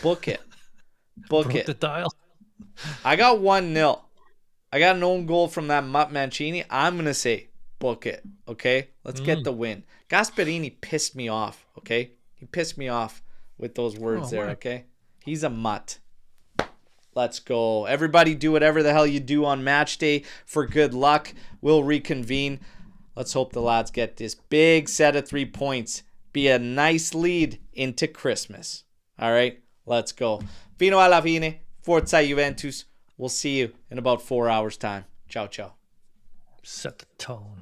Book it. Book it. The dial. I got 1-0. I got an own goal from that Mutt Mancini. I'm gonna say book it. Okay, let's get the win. Gasperini pissed me off. Okay, he pissed me off with those words there. Why? Okay. He's a mutt. Let's go. Everybody do whatever the hell you do on match day for good luck. We'll reconvene. Let's hope the lads get this big set of 3 points. Be a nice lead into Christmas. All right, let's go. Fino alla fine. Forza Juventus. We'll see you in about 4 hours' time. Ciao, ciao. Set the tone.